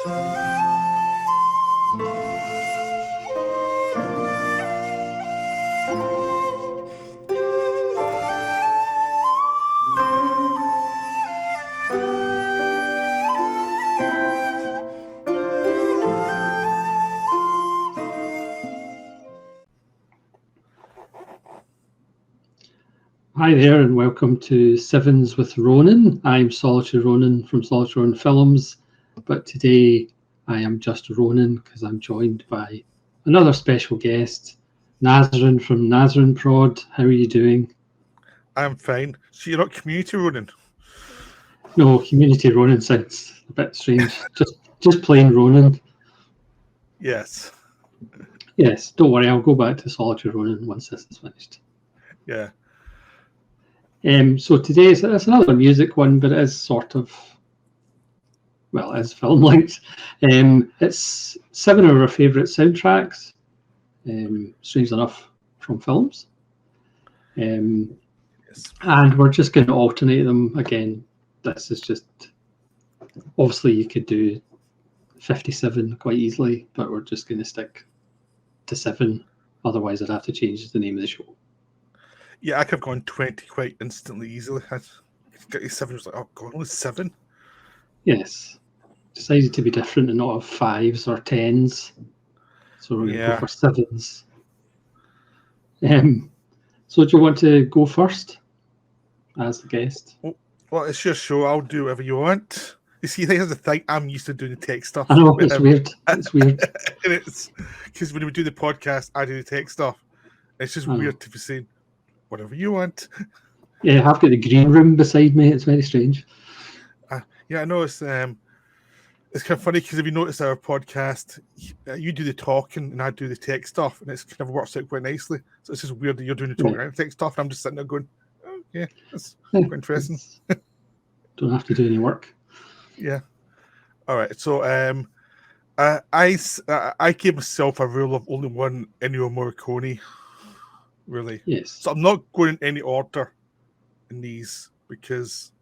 Hi there and welcome to Sevens with Ronin. I'm Solitary Ronin from Solitary Ronin Films, but today I am just Ronin because I'm joined by another special guest, Nazarin from Nazarinprod. How are you doing? I'm fine. So you're not Community Ronin? No, Community Ronin sounds a bit strange. just plain Ronin. Yes. Yes, don't worry, I'll go back to Solitary Ronin once this is finished. Yeah. So today it's another music one, but it is sort of, well, it is film linked. It's 7 of our favourite soundtracks, strange enough, from films. Yes. And we're just going to alternate them again. This is just, obviously you could do 57 quite easily, but we're just going to stick to 7. Otherwise I'd have to change the name of the show. Yeah, I could have gone 20 quite instantly, easily. I got you 7, I was like, oh god, only 7? Yes. Decided to be different and not have 5s or 10s. So we're going to go for 7s. So do you want to go first as the guest? Well, it's your show. I'll do whatever you want. You see, here's the thing. I'm used to doing the tech stuff. I know, it's weird. It's weird. And it's because when we do the podcast, I do the tech stuff. It's just weird to be saying whatever you want. Yeah, I've got the green room beside me. It's very strange. Yeah, I know it's kind of funny because if you notice our podcast, you do the talking and I do the tech stuff, and it's kind of works out quite nicely. So it's just weird that you're doing the talking and tech stuff, and I'm just sitting there going, "Oh, yeah, that's quite interesting." Don't have to do any work. Yeah. All right. So I gave myself a rule of only one Ennio Morricone. Really. Yes. So I'm not going in any order in these because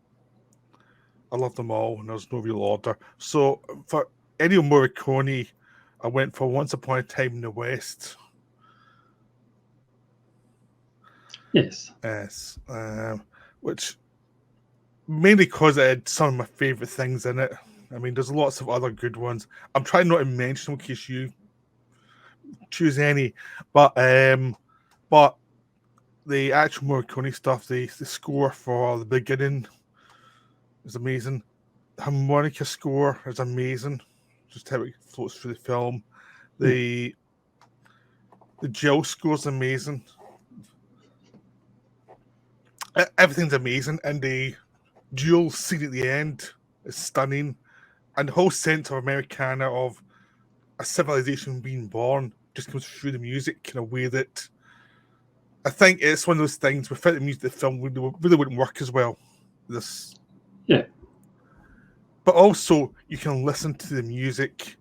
I love them all and there's no real order. So for Ennio Morricone, I went for Once Upon a Time in the West. Yes. Yes. Which mainly because it had some of my favourite things in it. I mean, there's lots of other good ones. I'm trying not to mention them in case you choose any. But the actual Morricone stuff, the score for the beginning is amazing. The harmonica score is amazing. Just how it floats through the film. The gel score is amazing. Everything's amazing, and the duel scene at the end is stunning, and the whole sense of Americana, of a civilization being born, just comes through the music in a way that I think it's one of those things. Without the music, the film really wouldn't work as well. But also you can listen to the music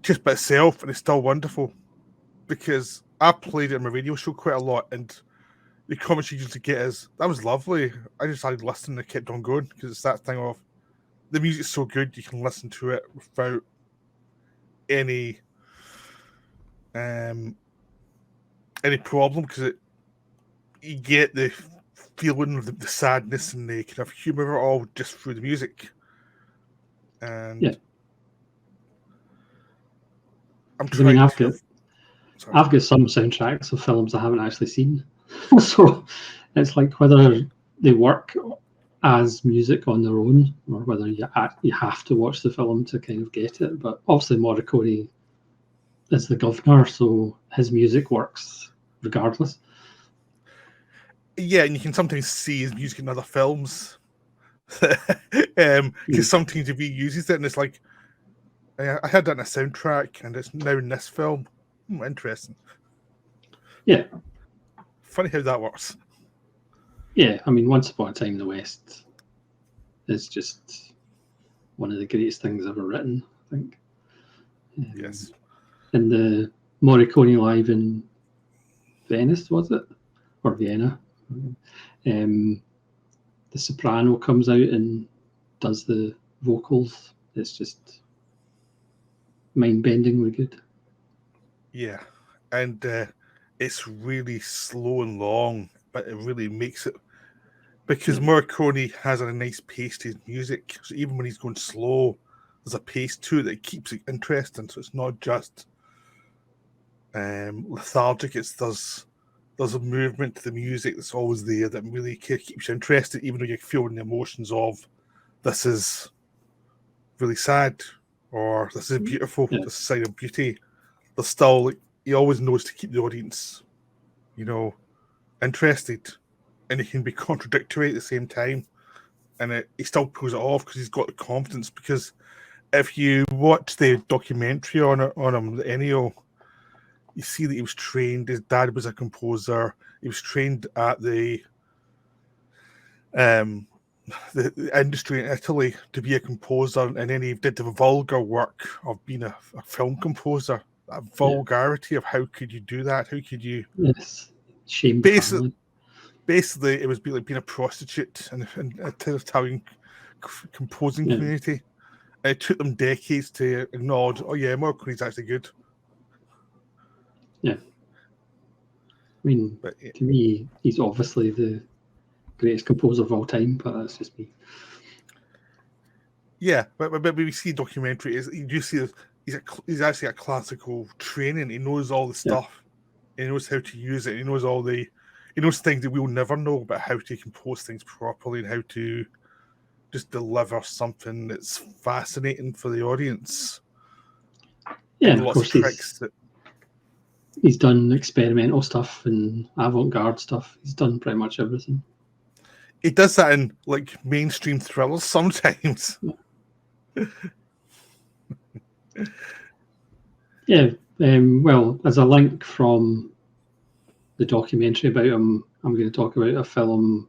just by itself, and it's still wonderful. Because I played it on my radio show quite a lot, and the comments you used to get is, that was lovely. I just started listening and I kept on going, because it's that thing of the music's so good you can listen to it without any problem, because you get the feeling of the sadness and the kind of humor of it all just through the music. And I've got some soundtracks of films I haven't actually seen. So it's like whether they work as music on their own or whether you have to watch the film to kind of get it. But obviously Morricone is the governor, so his music works regardless. Yeah, and you can sometimes see his music in other films. Because sometimes if he uses it and it's like, I had that in a soundtrack and it's now in this film. Interesting. Yeah. Funny how that works. Yeah, I mean, Once Upon a Time in the West is just one of the greatest things ever written, I think. Yes. And the Morricone Live in Venice, was it? Or Vienna. The soprano comes out and does the vocals it's just mind-bendingly good. Yeah, and it's really slow and long, but it really makes it, because Morricone has a nice pace to his music. So even when he's going slow, there's a pace to it that keeps it interesting. So it's not just lethargic. There's a movement to the music that's always there that really keeps you interested, even though you're feeling the emotions of this is really sad or this is beautiful, this is a sign of beauty. There's still, he always knows to keep the audience, interested, and he can be contradictory at the same time, and he still pulls it off because he's got the confidence. Because if you watch the documentary on him, the Ennio, you see that he was trained. His dad was a composer. He was trained at the industry in Italy to be a composer, and then he did the vulgar work of being a film composer. That vulgarity of how could you do that? How could you? Yes, shame. Basically, it was like being a prostitute in the Italian composing community. And it took them decades to acknowledge, oh yeah, Morricone's actually good. Yeah. I mean, to me, he's obviously the greatest composer of all time, but that's just me. Yeah, but we see documentary, you do see he's actually a classical training. He knows all the stuff. He knows how to use it. He knows he knows things that we'll never know about how to compose things properly and how to just deliver something that's fascinating for the audience. Yeah, and of course he's done experimental stuff and avant-garde stuff. He's done pretty much everything. He does that in like mainstream thrillers sometimes. Yeah. Well, as a link from the documentary about him, I'm going to talk about a film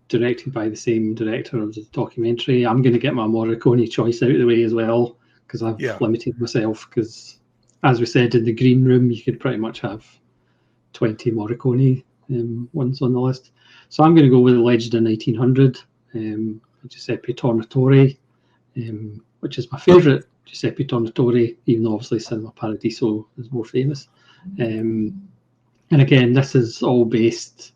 directed by the same director of the documentary. I'm going to get my Morricone choice out of the way as well, because I've limited myself, because as we said in the green room, you could pretty much have 20 Morricone ones on the list. So I'm going to go with The Legend of 1900, Giuseppe Tornatore, which is my favourite Giuseppe Tornatore, even though obviously Cinema Paradiso is more famous. And again, this is all based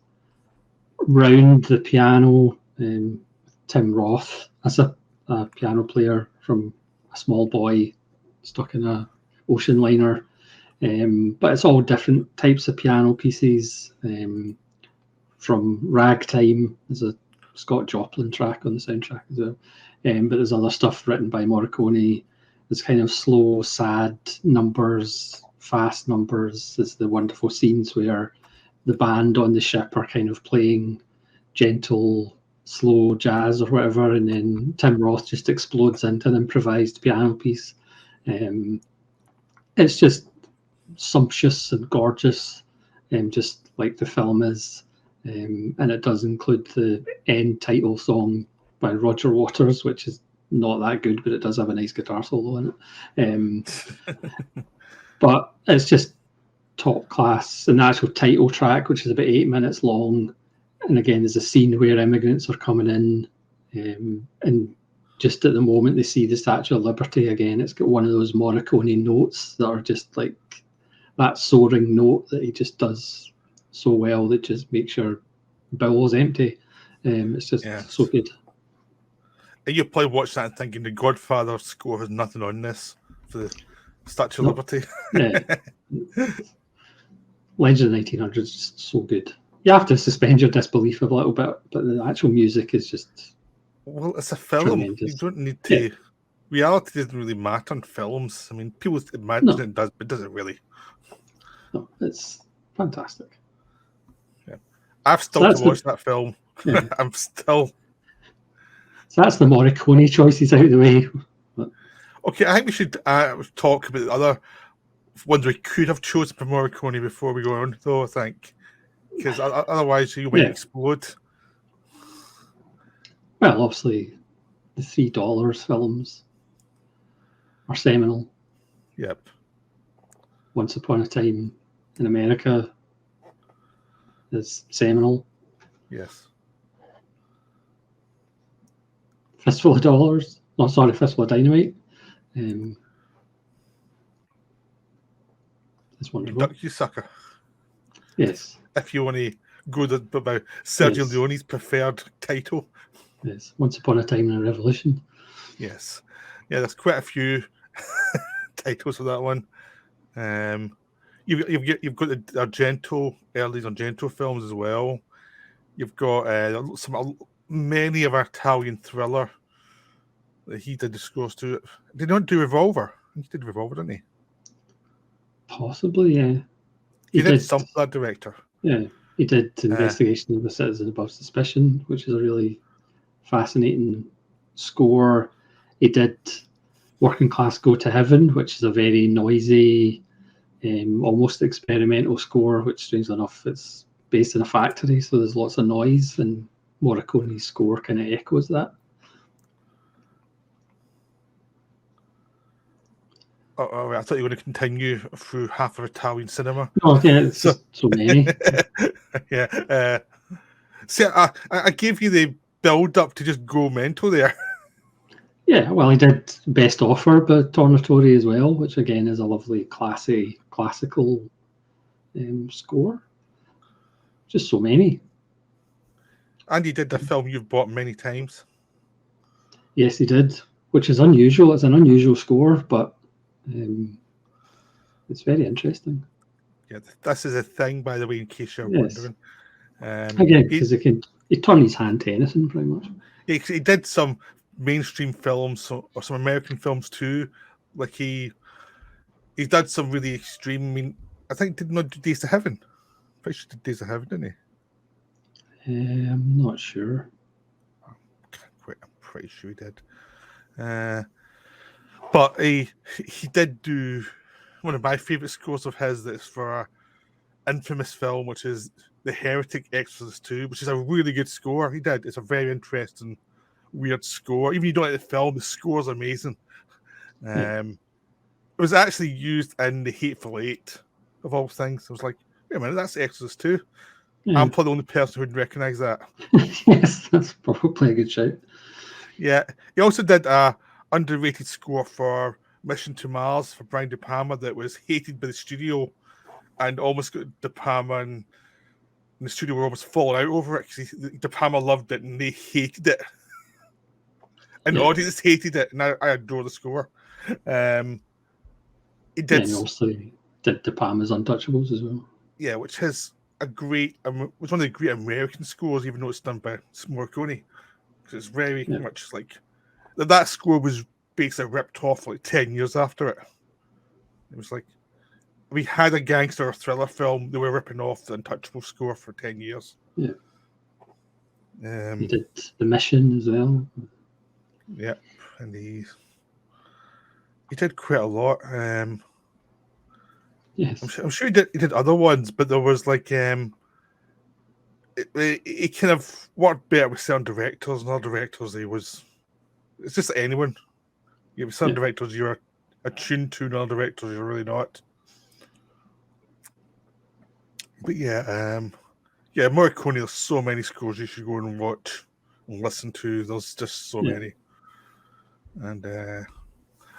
round the piano. Tim Roth as a piano player from a small boy stuck in a ocean liner. But it's all different types of piano pieces. From Ragtime, there's a Scott Joplin track on the soundtrack as well. But there's other stuff written by Morricone. There's kind of slow, sad numbers, fast numbers. There's the wonderful scenes where the band on the ship are kind of playing gentle, slow jazz or whatever, and then Tim Roth just explodes into an improvised piano piece. It's just sumptuous and gorgeous, just like the film is. And it does include the end title song by Roger Waters, which is not that good, but it does have a nice guitar solo in it. But it's just top class. And the actual title track, which is about 8 minutes long, and again, there's a scene where immigrants are coming in, and just at the moment they see the Statue of Liberty again, it's got one of those Morricone notes that are just like that soaring note that he just does so well that just makes your bowels empty. It's just so good. And you probably watch that thinking the Godfather score has nothing on this for the Statue of Liberty. Legend of 1900 is just so good. You have to suspend your disbelief a little bit, but the actual music is just it's a film. Tremendous. You don't need to. Yeah. Reality doesn't really matter in films. I mean, people imagine it does, but it doesn't really. No, it's fantastic. Yeah, I've still to watch that film. Yeah. I'm still. So that's the Morricone choices out of the way. Okay, I think we should talk about the other ones we could have chosen for Morricone before we go on, though, I think. Because otherwise you might explode. Well, obviously, the $3 films are seminal. Yep. Once Upon a Time in America is seminal. Yes. Fistful of Dollars, Oh, sorry, Fistful of Dynamite. It's wonderful. Duck, you sucker. Yes. If you want to go about Sergio Leone's preferred title. Yes. Once Upon a Time in a Revolution. Yes. Yeah, there's quite a few titles for that one. You've got the Argento, early Argento films as well. You've got many of our Italian thriller that he did the scores to. Did he not do Revolver? He did Revolver, didn't he? Possibly, yeah. He did some for that director. Yeah, he did Investigation of the Citizen Above Suspicion, which is a really fascinating score. He did Working Class Go to Heaven, which is a very noisy, almost experimental score, which, strangely enough, it's based in a factory, so there's lots of noise, and Morricone's score kind of echoes that. Oh, I thought you were going to continue through half of Italian cinema. Oh, yeah, it's so many. Yeah. See, I gave you the build-up to just go mental there. Yeah, well, he did Best Offer by Tornatore as well, which again is a lovely classical score. Just so many. And he did the film you've bought many times. Yes, he did, which is unusual. It's an unusual score, but it's very interesting. Yeah, this is a thing, by the way, in case you're wondering. Again, because he turned his hand to anything, pretty much. He did some mainstream films or some American films too. Like he did some really extreme. I mean, I think did not do Days of Heaven. Pretty sure did Days of Heaven, didn't he? I'm not sure. I'm pretty sure he did. But he did do one of my favorite scores of his. That's for an infamous film, which is The Heretic Exorcist 2, which is a really good score. He did. It's a very interesting, weird score. Even if you don't like the film, the score's amazing. It was actually used in The Hateful Eight, of all things. I was like, wait a minute, that's Exorcist 2. Yeah. I'm probably the only person who would recognise that. Yes, that's probably a good shout. Yeah. He also did a underrated score for Mission to Mars for Brian De Palma that was hated by the studio and almost got De Palma and the studio were almost falling out over it because De Palma loved it and they hated it. And the audience hated it, and I adore the score. He did. And also did De Palma's Untouchables as well. Yeah, which has was one of the great American scores, even though it's done by Morricone. Because it's very much like that score was basically ripped off like 10 years after it. It was like we had a gangster or thriller film, they were ripping off the Untouchable score for 10 years. Yeah. He did The Mission as well. Yeah, and he did quite a lot. Yes, I'm sure he did other ones, but there was like he kind of worked better with certain directors and other directors. It's just anyone. You have some directors you're attuned to, and other directors you're really not. But Morricone, there's so many scores you should go and watch and listen to. There's just so many. And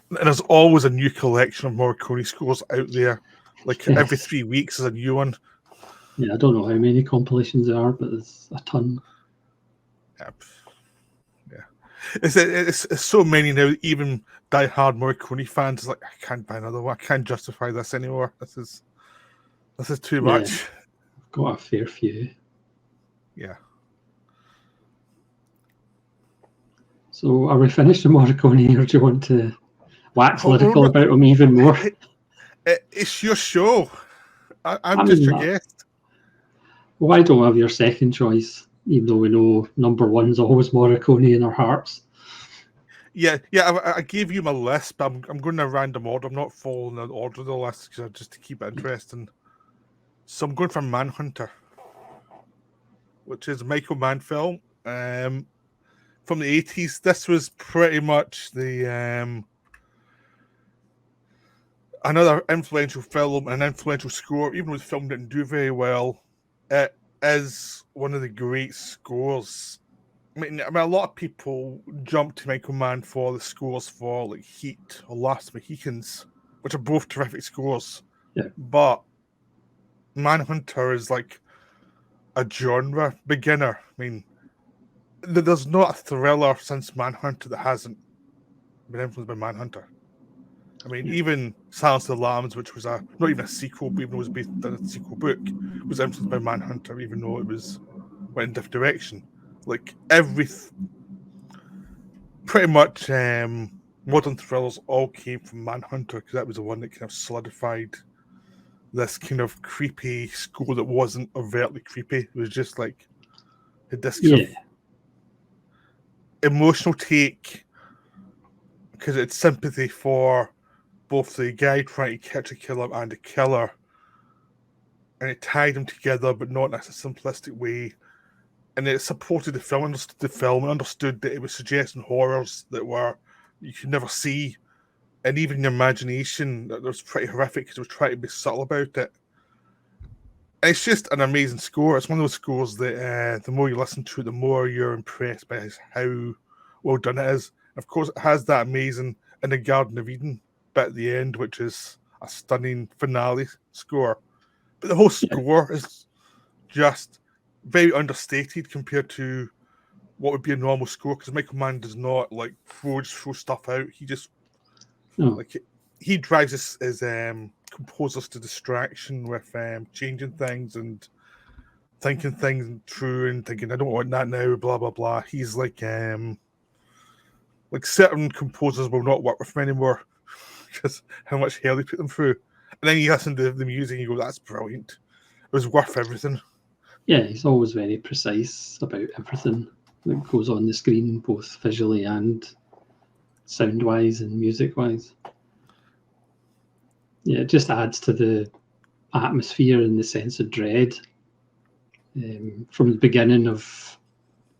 there's always a new collection of Morricone scores out there. Like every 3 weeks is a new one. Yeah, I don't know how many compilations there are, but there's a ton. Yeah. It's so many now, even die-hard Morricone fans is like, I can't buy another one. I can't justify this anymore. This is too much. I've got a fair few. Yeah. So are we finished with Morricone, or do you want to wax lyrical about him even more? It's your show. I'm just your guest. Well, I don't have your second choice, even though we know number one's always Morricone in our hearts. Yeah. I gave you my list, but I'm going to random order. I'm not following the order of the list just to keep it interesting. So I'm going for Manhunter, which is a Michael Mann film from the 80s. This was pretty much the another influential film and an influential score. Even though the film didn't do very well, it is one of the great scores I mean, a lot of people jump to Michael Mann for the scores for like Heat or Last Mohicans, which are both terrific scores. Yeah. But Manhunter is like a genre beginner. I mean, there's not a thriller since Manhunter that hasn't been influenced by Manhunter. I mean, even Silence of the Lambs, which was not even a sequel, but even though it was based on a sequel book, was influenced by Manhunter, even though it went in a different direction. Like pretty much modern thrillers all came from Manhunter, because that was the one that kind of solidified this kind of creepy school that wasn't overtly creepy. It was just like this kind of emotional take, because it's sympathy for both the guy trying to catch a killer and the killer, and it tied them together, but not in a simplistic way. And it supported the film, understood the film, and understood that it was suggesting horrors that you could never see, and even in your imagination, that was pretty horrific because it was trying to be subtle about it. And it's just an amazing score. It's one of those scores that the more you listen to it, the more you're impressed by how well done it is. Of course, it has that amazing In the Garden of Eden bit at the end, which is a stunning finale score. But the whole score is just very understated compared to what would be a normal score, because Michael Mann does not like throw stuff out. He just he drives his composers to distraction with changing things and thinking things through and thinking, I don't want that now, blah blah blah. He's like certain composers will not work with him anymore because how much hell they put them through. And then you listen to the music and you go, that's brilliant. It was worth everything. Yeah, he's always very precise about everything that goes on the screen, both visually and sound-wise and music-wise. Yeah, it just adds to the atmosphere and the sense of dread. From the beginning of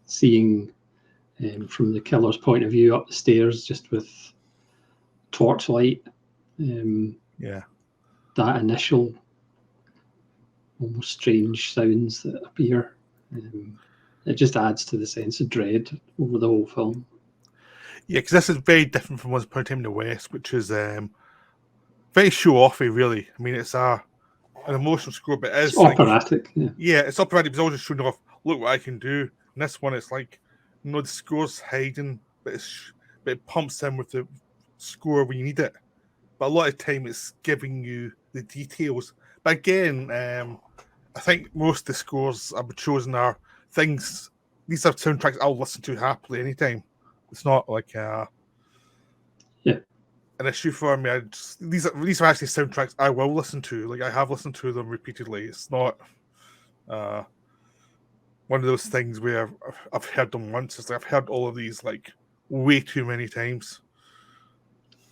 seeing from the killer's point of view up the stairs, just with torchlight. That initial almost strange sounds that appear. It just adds to the sense of dread over the whole film. Yeah, because this is very different from Once Upon a Time in the West, which is very show-offy, really. I mean, it's an emotional score, but it's operatic. It's operatic, but it's always showing off, look what I can do. And this one, it's like, the score's hiding, but it pumps in with the score when you need it. But a lot of the time, it's giving you the details. But again, I think most of the scores I've chosen are things. These are soundtracks I'll listen to happily anytime. It's not like an issue for me. These are actually soundtracks I will listen to. Like, I have listened to them repeatedly. It's not one of those things where I've heard them once. It's like I've heard all of these like way too many times.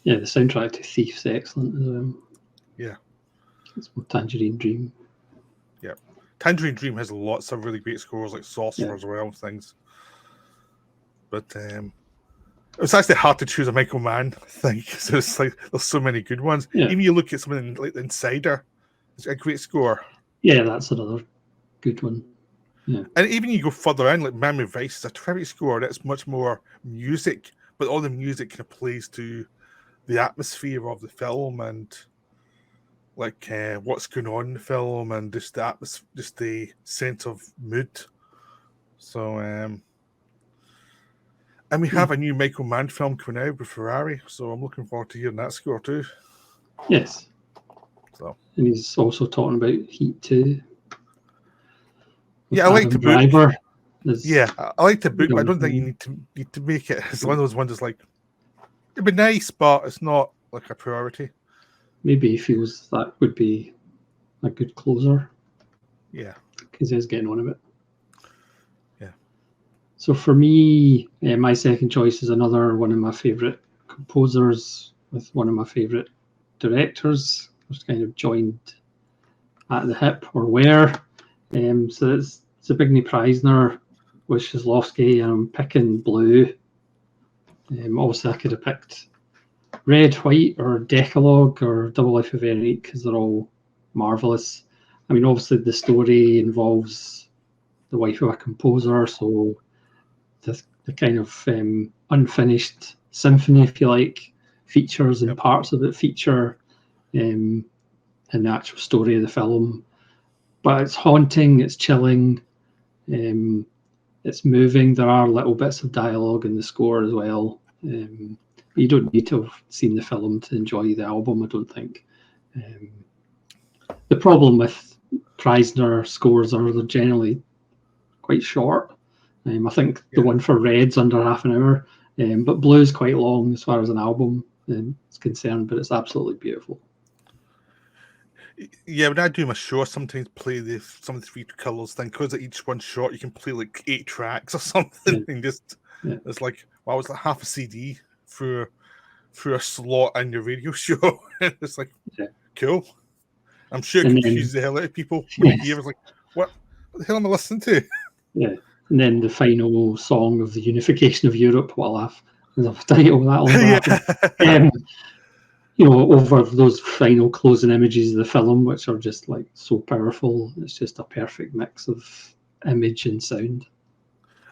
Yeah, the soundtrack to Thief's excellent as well. Yeah. It's Tangerine Dream. Yeah. Tangerine Dream has lots of really great scores, like Sorcerer as well, things. But it was actually hard to choose a Michael Mann thing, because it's like there's so many good ones. Yeah. Even you look at something like The Insider, it's a great score. Yeah, that's another good one. Yeah. And even you go further in, like Miami Vice is a terrific score that's much more music, but all the music kind of plays to the atmosphere of the film and like what's going on in the film and just the atmosphere, just the sense of mood. So, and we have a new Michael Mann film coming out with Ferrari, so I'm looking forward to hearing that score too. Yes. So, and he's also talking about Heat 2. Yeah, I like the book. Yeah, I like the book, but I don't think you need to make it. It's one of those ones that's like, it'd be nice, but it's not like a priority. Maybe he feels that would be a good closer. Yeah. Because he's getting on a bit. Yeah. So for me, my second choice is another one of my favourite composers with one of my favourite directors. Just kind of joined at the hip or where. So it's Zbigniew Preisner with Szysłowski, and I'm picking Blue. Obviously, I could have picked Red, White, or Decalogue, or Double Life of Enrique, because they're all marvellous. I mean, obviously, the story involves the wife of a composer, so the kind of unfinished symphony, if you like, features and parts of it feature in the actual story of the film. But it's haunting, it's chilling, it's moving. There are little bits of dialogue in the score as well. You don't need to have seen the film to enjoy the album, I don't think. The problem with Preisner scores are they're generally quite short. I think the one for Red's under half an hour, but Blue's quite long as far as an album is concerned, but it's absolutely beautiful. Yeah, when I do my show, I sometimes play some of the 3 colours thing, because each one's short, you can play like 8 tracks or something, and just it's like, wow, it's like half a CD through a slot in your radio show. It's like, cool. I'm sure it confuses the hell out of people when you hear it's like, what the hell am I listening to? Yeah. And then the final song of the unification of Europe, what a laugh. The title of that will happen. Over those final closing images of the film, which are just like so powerful. It's just a perfect mix of image and sound.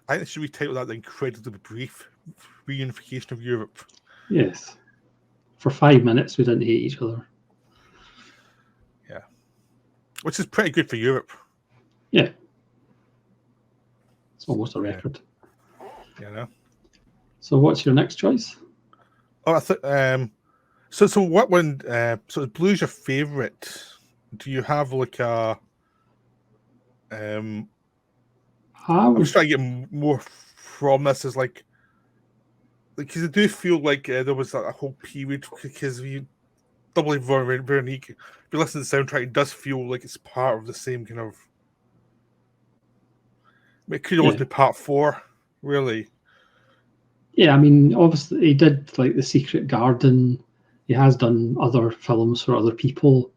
I think should we title that the incredibly brief reunification of Europe? Yes. For 5 minutes we didn't hate each other. Yeah. Which is pretty good for Europe. Yeah. It's almost a record. Yeah, no. So what's your next choice? Oh, I think so what one so Blue's your favourite. Do you have like a I'm just trying to get more from this, is like because I do feel like there was a whole period, because you doubly Veronique, if you listen to the soundtrack, it does feel like it's part of the same kind of. It could always be part 4, really. Yeah, I mean, obviously he did like The Secret Garden. He has done other films for other people.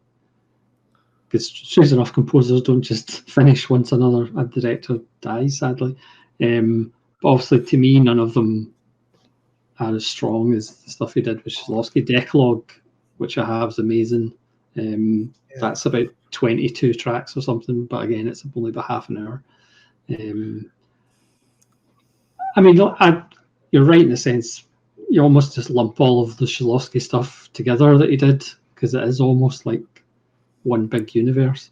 Because strange enough, composers don't just finish once a director dies, sadly. But obviously, to me, none of them are as strong as the stuff he did with Shklovsky. Decalogue, which I have, is amazing. That's about 22 tracks or something, but again, it's only about half an hour. I mean, you're right in the sense you almost just lump all of the Shklovsky stuff together that he did, because it is almost like one big universe.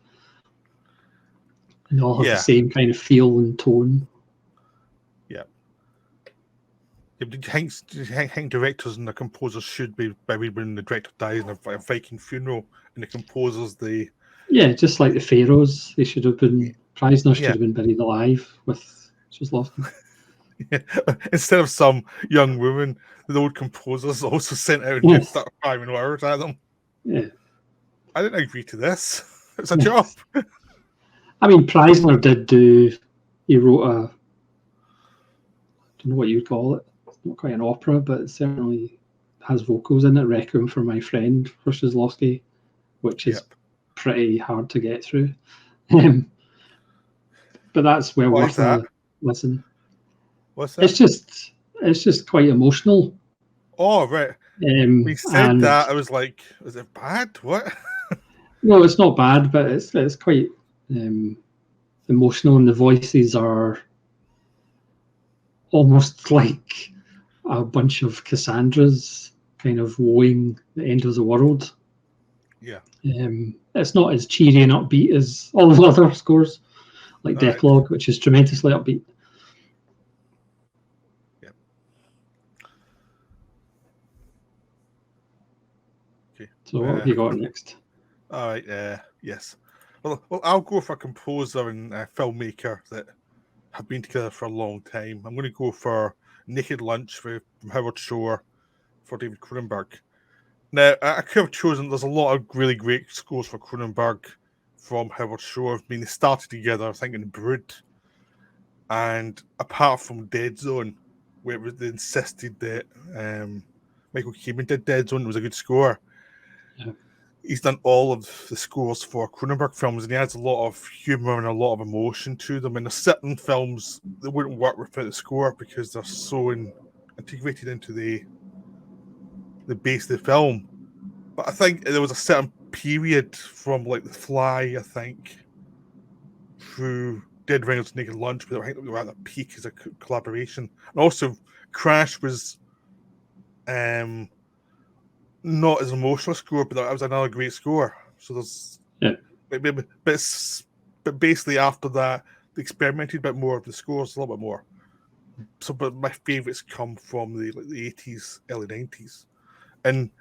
And they all have the same kind of feel and tone. Yeah. Do you think directors and the composers should be buried when the director dies in a Viking funeral, and the composers just like the Pharaohs, they should have been. Preisner should have been buried alive with Shklovsky. Instead of some young woman, the old composers also sent out and just started firing words at them. Yeah, I didn't agree to this. It's a job. I mean, Preisner did do. He wrote a. I don't know what you'd call it. It's not quite an opera, but it certainly has vocals in it. Requiem for My Friend for Shklovsky, which is pretty hard to get through. But that's well worth a listen. What's that? It's just quite emotional. Oh, right. We said that. I was like, is it bad? What? No, it's not bad, but it's quite emotional, and the voices are almost like a bunch of Cassandras kind of woeing the end of the world. Yeah. It's not as cheery and upbeat as all the other scores, like Decalogue, which is tremendously upbeat. Yeah. Okay. So what have you got next? All right. Yes. Well, I'll go for a composer and a filmmaker that have been together for a long time. I'm going to go for Naked Lunch from Howard Shore for David Cronenberg. Now, I could have chosen, there's a lot of really great scores for Cronenberg from Howard Shore. I mean, they started together, I think, in Brood. And apart from Dead Zone, where they insisted that Michael Kamen did Dead Zone, it was a good score. Yeah. He's done all of the scores for Cronenberg films, and he adds a lot of humour and a lot of emotion to them. And there's certain films that wouldn't work without the score because they're so integrated into the base of the film. But I think there was a certain period from like The Fly, I think, through Dead Ringers Naked Lunch, but I think we were at the peak as a collaboration. And also, Crash was not as emotional a score, but that was another great score. So there's, but basically after that, they experimented a bit more. The scores a little bit more. So, but my favourites come from the 80s, early 90s, and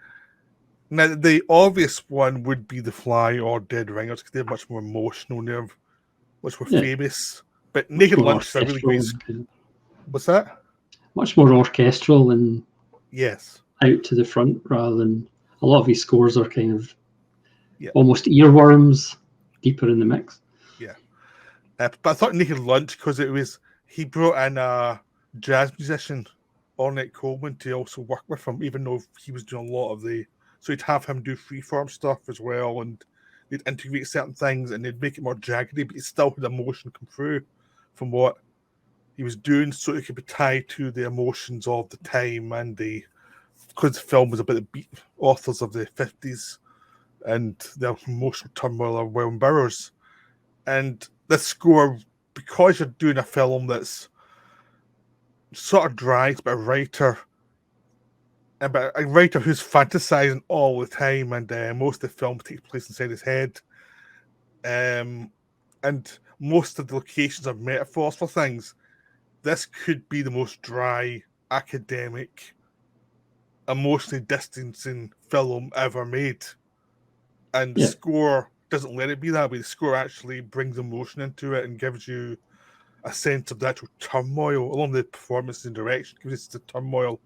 now the obvious one would be The Fly or Dead Ringers because they're much more emotional now, which were famous. But Naked Lunch is a really great. What's that? Much more orchestral and yes, out to the front rather than a lot of these scores are kind of almost earworms deeper in the mix. Yeah, but I thought Naked Lunch because he brought in a jazz musician, Ornette Coleman, to also work with him, even though he was doing a lot of so he'd have him do freeform stuff as well, and they'd integrate certain things and they'd make it more jaggedy, but he still had emotion come through from what he was doing, so it could be tied to the emotions of the time and because the film was about the authors of the 50s and the emotional turmoil of William Burroughs. And this score, because you're doing a film that's sort of dry, but a writer who's fantasizing all the time, and most of the film takes place inside his head. And most of the locations are metaphors for things. This could be the most dry, academic, emotionally distancing film ever made. And the score doesn't let it be that way. The score actually brings emotion into it and gives you a sense of the actual turmoil, along with the performance and direction, gives us the turmoil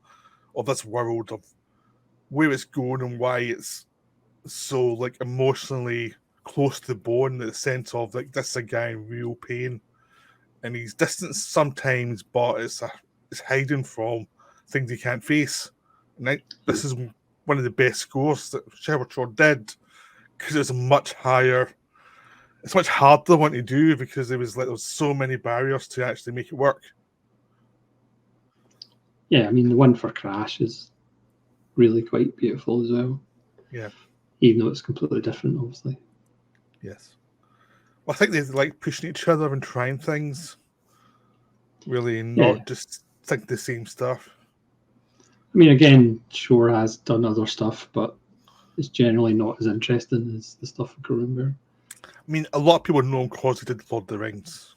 of this world, of where it's going and why it's so emotionally close to the bone, in the sense of this is a guy in real pain and he's distant sometimes, but it's hiding from things he can't face. And this is one of the best scores that Sherwood did, because it's much higher. It's much harder to want to do because there was so many barriers to actually make it work. Yeah, I mean the one for Crash is really quite beautiful as well. Yeah, even though it's completely different, obviously. Yes, well, I think they like pushing each other and trying things, really, not just think the same stuff. I mean, again, Shore has done other stuff, but it's generally not as interesting as the stuff of Cronenberg. I mean, a lot of people know him because he did Lord of the Rings.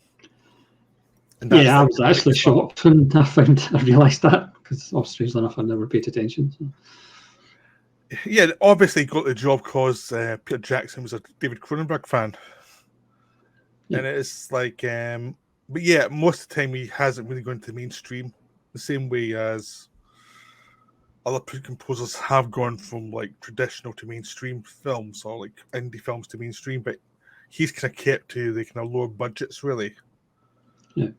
I was actually shocked when I realised that, because, strangely enough, I never paid attention. So. Yeah, obviously he got the job because Peter Jackson was a David Cronenberg fan. Yeah. And it's but yeah, most of the time he hasn't really gone to the mainstream, the same way as other composers have gone from traditional to mainstream films, or indie films to mainstream, but he's kind of kept to the kind of lower budgets, really. Yeah.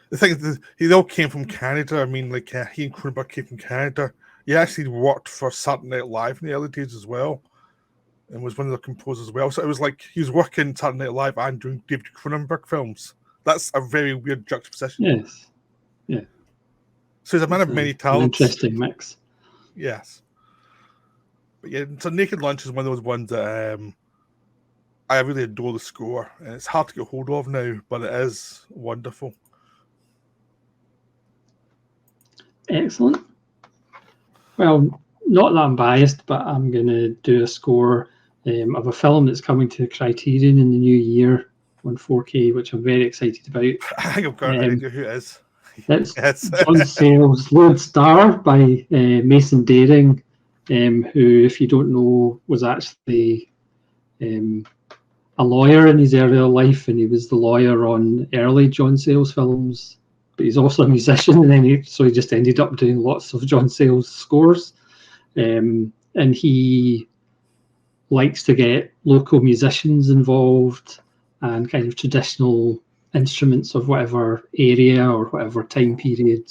The thing is, he all came from Canada. I mean, he and Cronenberg came from Canada. He actually worked for Saturday Night Live in the early days as well, and was one of the composers as well. So it was he was working Saturday Night Live and doing David Cronenberg films. That's a very weird juxtaposition. Yes. Yeah. So he's a man of many talents. An interesting mix. Yes. But yeah, so Naked Lunch is one of those ones that I really adore the score, and it's hard to get hold of now, but it is wonderful. Excellent. Well, not that I'm biased, but I'm going to do a score of a film that's coming to Criterion in the new year on 4K, which I'm very excited about. I think I've got an idea who it is. It's John Sayles' Lodestar by Mason Daring, who, if you don't know, was actually a lawyer in his earlier life, and he was the lawyer on early John Sayles films. But he's also a musician, and then he just ended up doing lots of John Sayles scores. And he likes to get local musicians involved and kind of traditional instruments of whatever area or whatever time period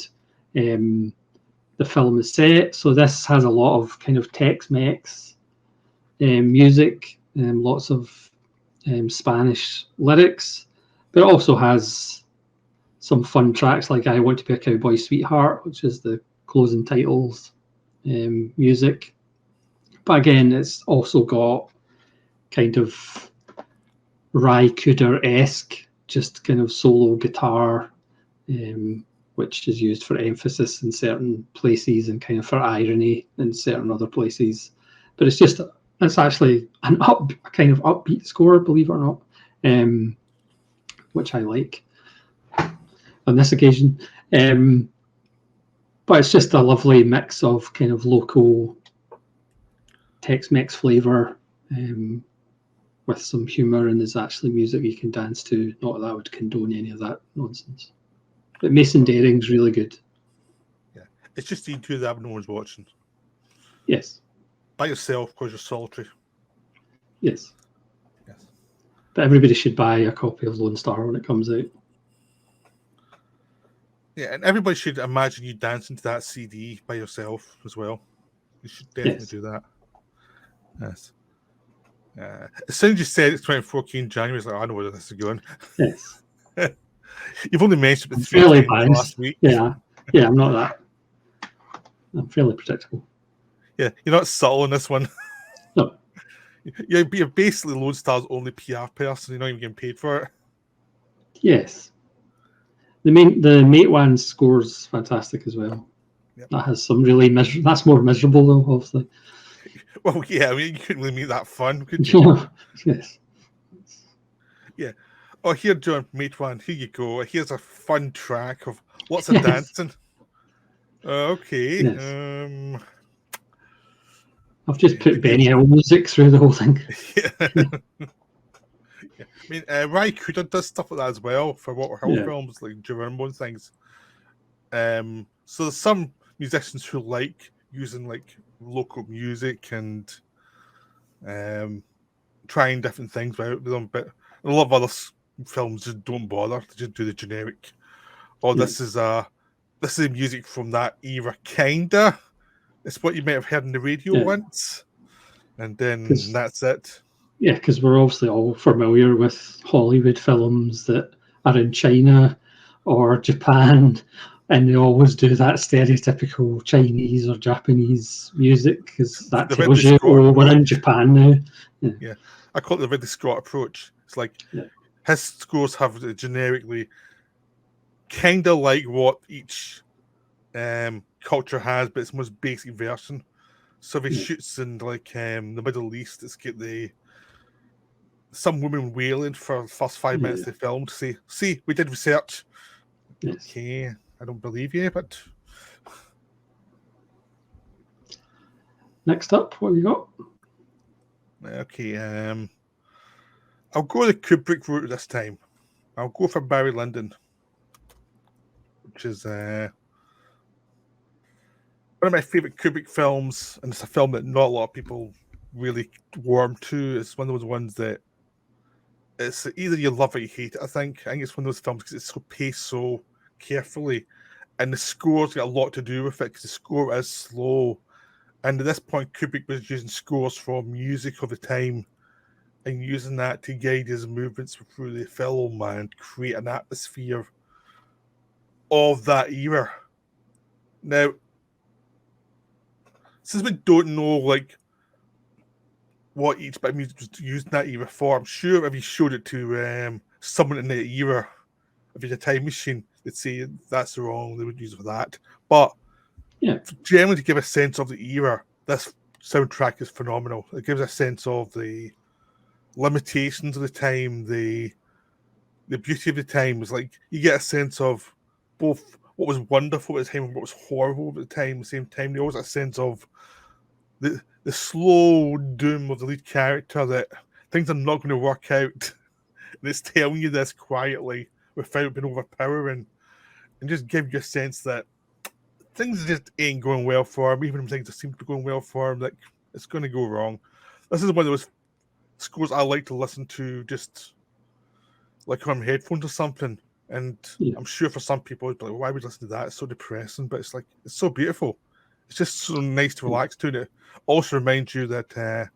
the film is set. So this has a lot of kind of Tex-Mex music, lots of Spanish lyrics, but it also has some fun tracks like I Want to Be a Cowboy Sweetheart, which is the closing titles music. But again, it's also got kind of Ry Cooder-esque, just kind of solo guitar, which is used for emphasis in certain places and kind of for irony in certain other places. But it's actually an kind of upbeat score, believe it or not, which I like on this occasion. But it's just a lovely mix of kind of local Tex-Mex flavour with some humour, and there's actually music you can dance to. Not that I would condone any of that nonsense. But Mason Daring's really good. Yeah, it's just you two that no one's watching. Yes. By yourself because you're solitary. Yes. Yes. But everybody should buy a copy of Lone Star when it comes out. Yeah, and everybody should imagine you dancing to that CD by yourself as well. You should definitely do that. Yes. As soon as you said it's 2014 January, it's like, I know where this is going. Yes. You've only mentioned it 3 fairly times last week. Yeah, I'm not that. I'm fairly predictable. Yeah, you're not subtle in this one. No. You're basically Lone Star's only PR person. You're not even getting paid for it. Yes. The Mate One score's fantastic as well. Yep. That has some really that's more miserable though, obviously. Well, yeah, I mean, you couldn't really make that fun, could you? Yes. Yeah. Oh, here, John, Mate One, here you go. Here's a fun track of lots of dancing. Okay. Yes. I've just put Benny Hill music through the whole thing. Yeah. Yeah. I mean, Ry Cooder does stuff like that as well for Walter Hill films, like Geronimo and things. So there's some musicians who like using like local music and trying different things with them, but a lot of other films just don't bother. They just do the generic. This is music from that era, kinda. It's what you might have heard on the radio once, and then that's it. Yeah, because we're obviously all familiar with Hollywood films that are in China or Japan, and they always do that stereotypical Chinese or Japanese music, because that tells you, we're in Japan now. Yeah, I call it the Ridley Scott approach. It's like his scores have generically kind of like what each culture has, but it's the most basic version. So if he shoots in like the Middle East, it's get some woman wailing for the first 5 minutes of the film to say, see, we did research. Yes. Okay, I don't believe you, but... Next up, what have you got? Okay, I'll go the Kubrick route this time. I'll go for Barry Lyndon, which is one of my favourite Kubrick films, and it's a film that not a lot of people really warm to. It's one of those ones that it's either you love it or you hate it, I think. I think it's one of those films because it's so paced so carefully, and the score's got a lot to do with it because the score is slow. And at this point, Kubrick was using scores from music of the time and using that to guide his movements through the film and create an atmosphere of that era. Now, since we don't know like what each bit of music was used in that era for, I'm sure if you showed it to someone in that era, if you had a time machine, they'd say that's wrong, they would use it for that. But generally, to give a sense of the era, this soundtrack is phenomenal. It gives a sense of the limitations of the time, the beauty of the time. It's like you get a sense of both what was wonderful at the time and what was horrible at the time. At the same time, you always have a sense of the slow doom of the lead character that things are not going to work out. And it's telling you this quietly without being overpowering, and just give you a sense that things just ain't going well for him. Even when things seem to be going well for him, like it's going to go wrong. This is one of those scores I like to listen to, just like on headphones or something. And I'm sure for some people, it'd be like, why would you listen to that? It's so depressing, but it's like it's so beautiful. It's just so nice to relax to. And it also reminds you that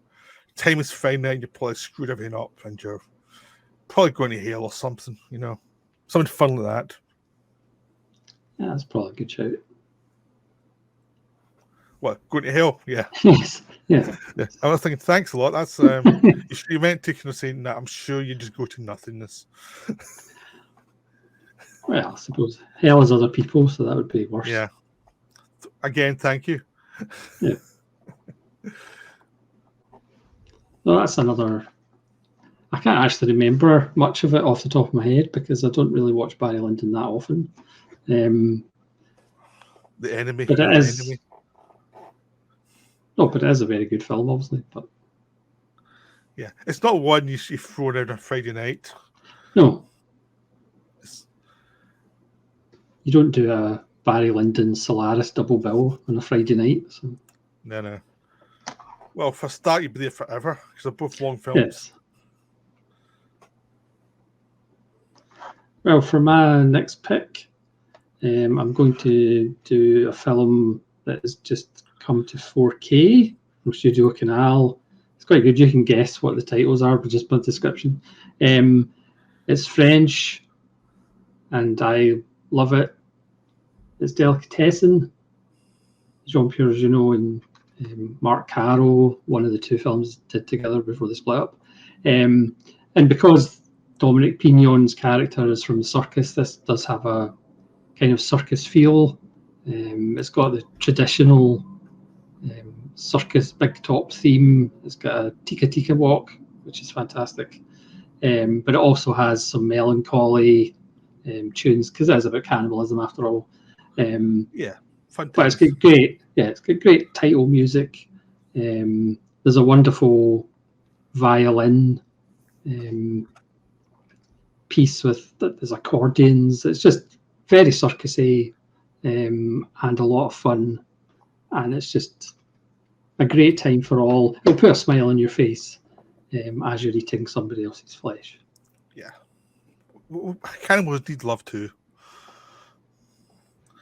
time is fine now, and you probably screwed everything up, and you're probably going to hell or something. You know, something fun like that. Yeah, that's probably a good shout. What, going to hell? Yeah. Yes. Yeah. Yeah. I was thinking, thanks a lot. That's you meant to kind of say that. I'm sure you just go to nothingness. Well, I suppose hell is other people, so that would be worse. Yeah. Again, thank you. Yeah. Well, that's another. I can't actually remember much of it off the top of my head because I don't really watch Barry Lyndon that often. The Enemy. But it is. Enemy. No, but it is a very good film, obviously. But yeah, it's not one you throw out on Friday night. No. You don't do a Barry Lyndon Solaris double bill on a Friday night. So. No. Well, for a start, you'd be there forever because they're both long films. Yes. Well, for my next pick, I'm going to do a film that has just come to 4K from Studio Canal. It's quite good. You can guess what the titles are, but just by the description. It's French, and I love it. It's Delicatessen. Jean-Pierre Jeunet and Mark Caro, one of the two films did together before they split up. And because Dominic Pignon's character is from the circus, this does have a kind of circus feel. It's got the traditional circus big top theme. It's got a tika tika walk, which is fantastic. But it also has some melancholy tunes because it is about cannibalism after all. Yeah, fantastic. But it's got great. Yeah, it's got great title music. There's a wonderful violin piece with there's accordions. It's just very circusy and a lot of fun, and it's just a great time for all. It'll put a smile on your face as you're eating somebody else's flesh. Yeah, cannibals need love too.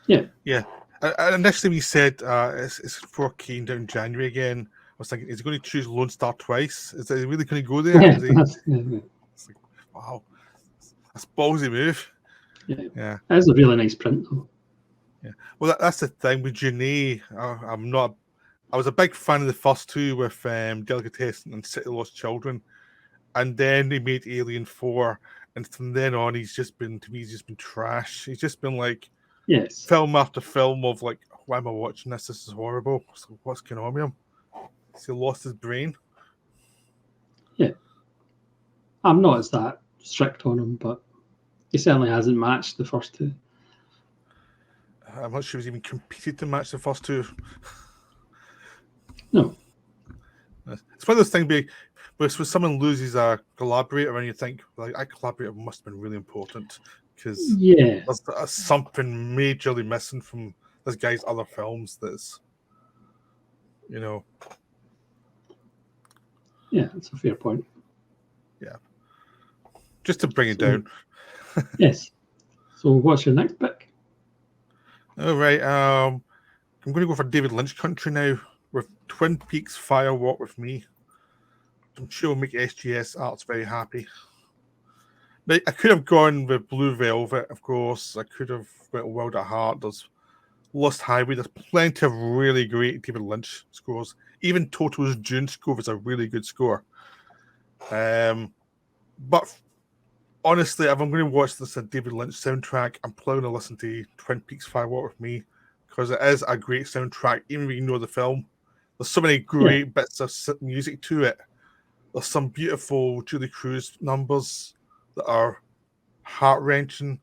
Yeah. Initially, we said it's 4K down in January again. I was thinking, is he going to choose Lone Star twice? Is he really going to go there? Yeah, It's like, wow, that's a ballsy move. Yeah. It's a really nice print, though. Yeah. Well, that's the thing with Jeunet. I was a big fan of the first two with Delicatessen and City Lost Children, and then he made Alien 4, and from then on, he's just been trash. He's just been like. Yes. Film after film of like, why am I watching this? This is horrible. So what's going on with him? Has he lost his brain? Yeah. I'm not as that strict on him, but he certainly hasn't matched the first two. I'm not sure he's even competed to match the first two. No. It's one of those things where someone loses a collaborator and you think, like, that collaborator must have been really important. Because there's something majorly missing from this guy's other films that's, Yeah, that's a fair point. Yeah. Just to bring it down. Yes. So what's your next pick? All right. I'm going to go for David Lynch country now with Twin Peaks Fire Walk with Me. I'm sure it'll make SGS Arts very happy. I could have gone with Blue Velvet, of course. I could have went Wild at Heart. There's Lost Highway. There's plenty of really great David Lynch scores. Even Toto's Dune score is a really good score. But honestly, if I'm going to watch this David Lynch soundtrack, I'm probably going to listen to Twin Peaks Fire Walk with Me because it is a great soundtrack, even when you know the film. There's so many great bits of music to it. There's some beautiful Julie Cruz numbers that are heart-wrenching.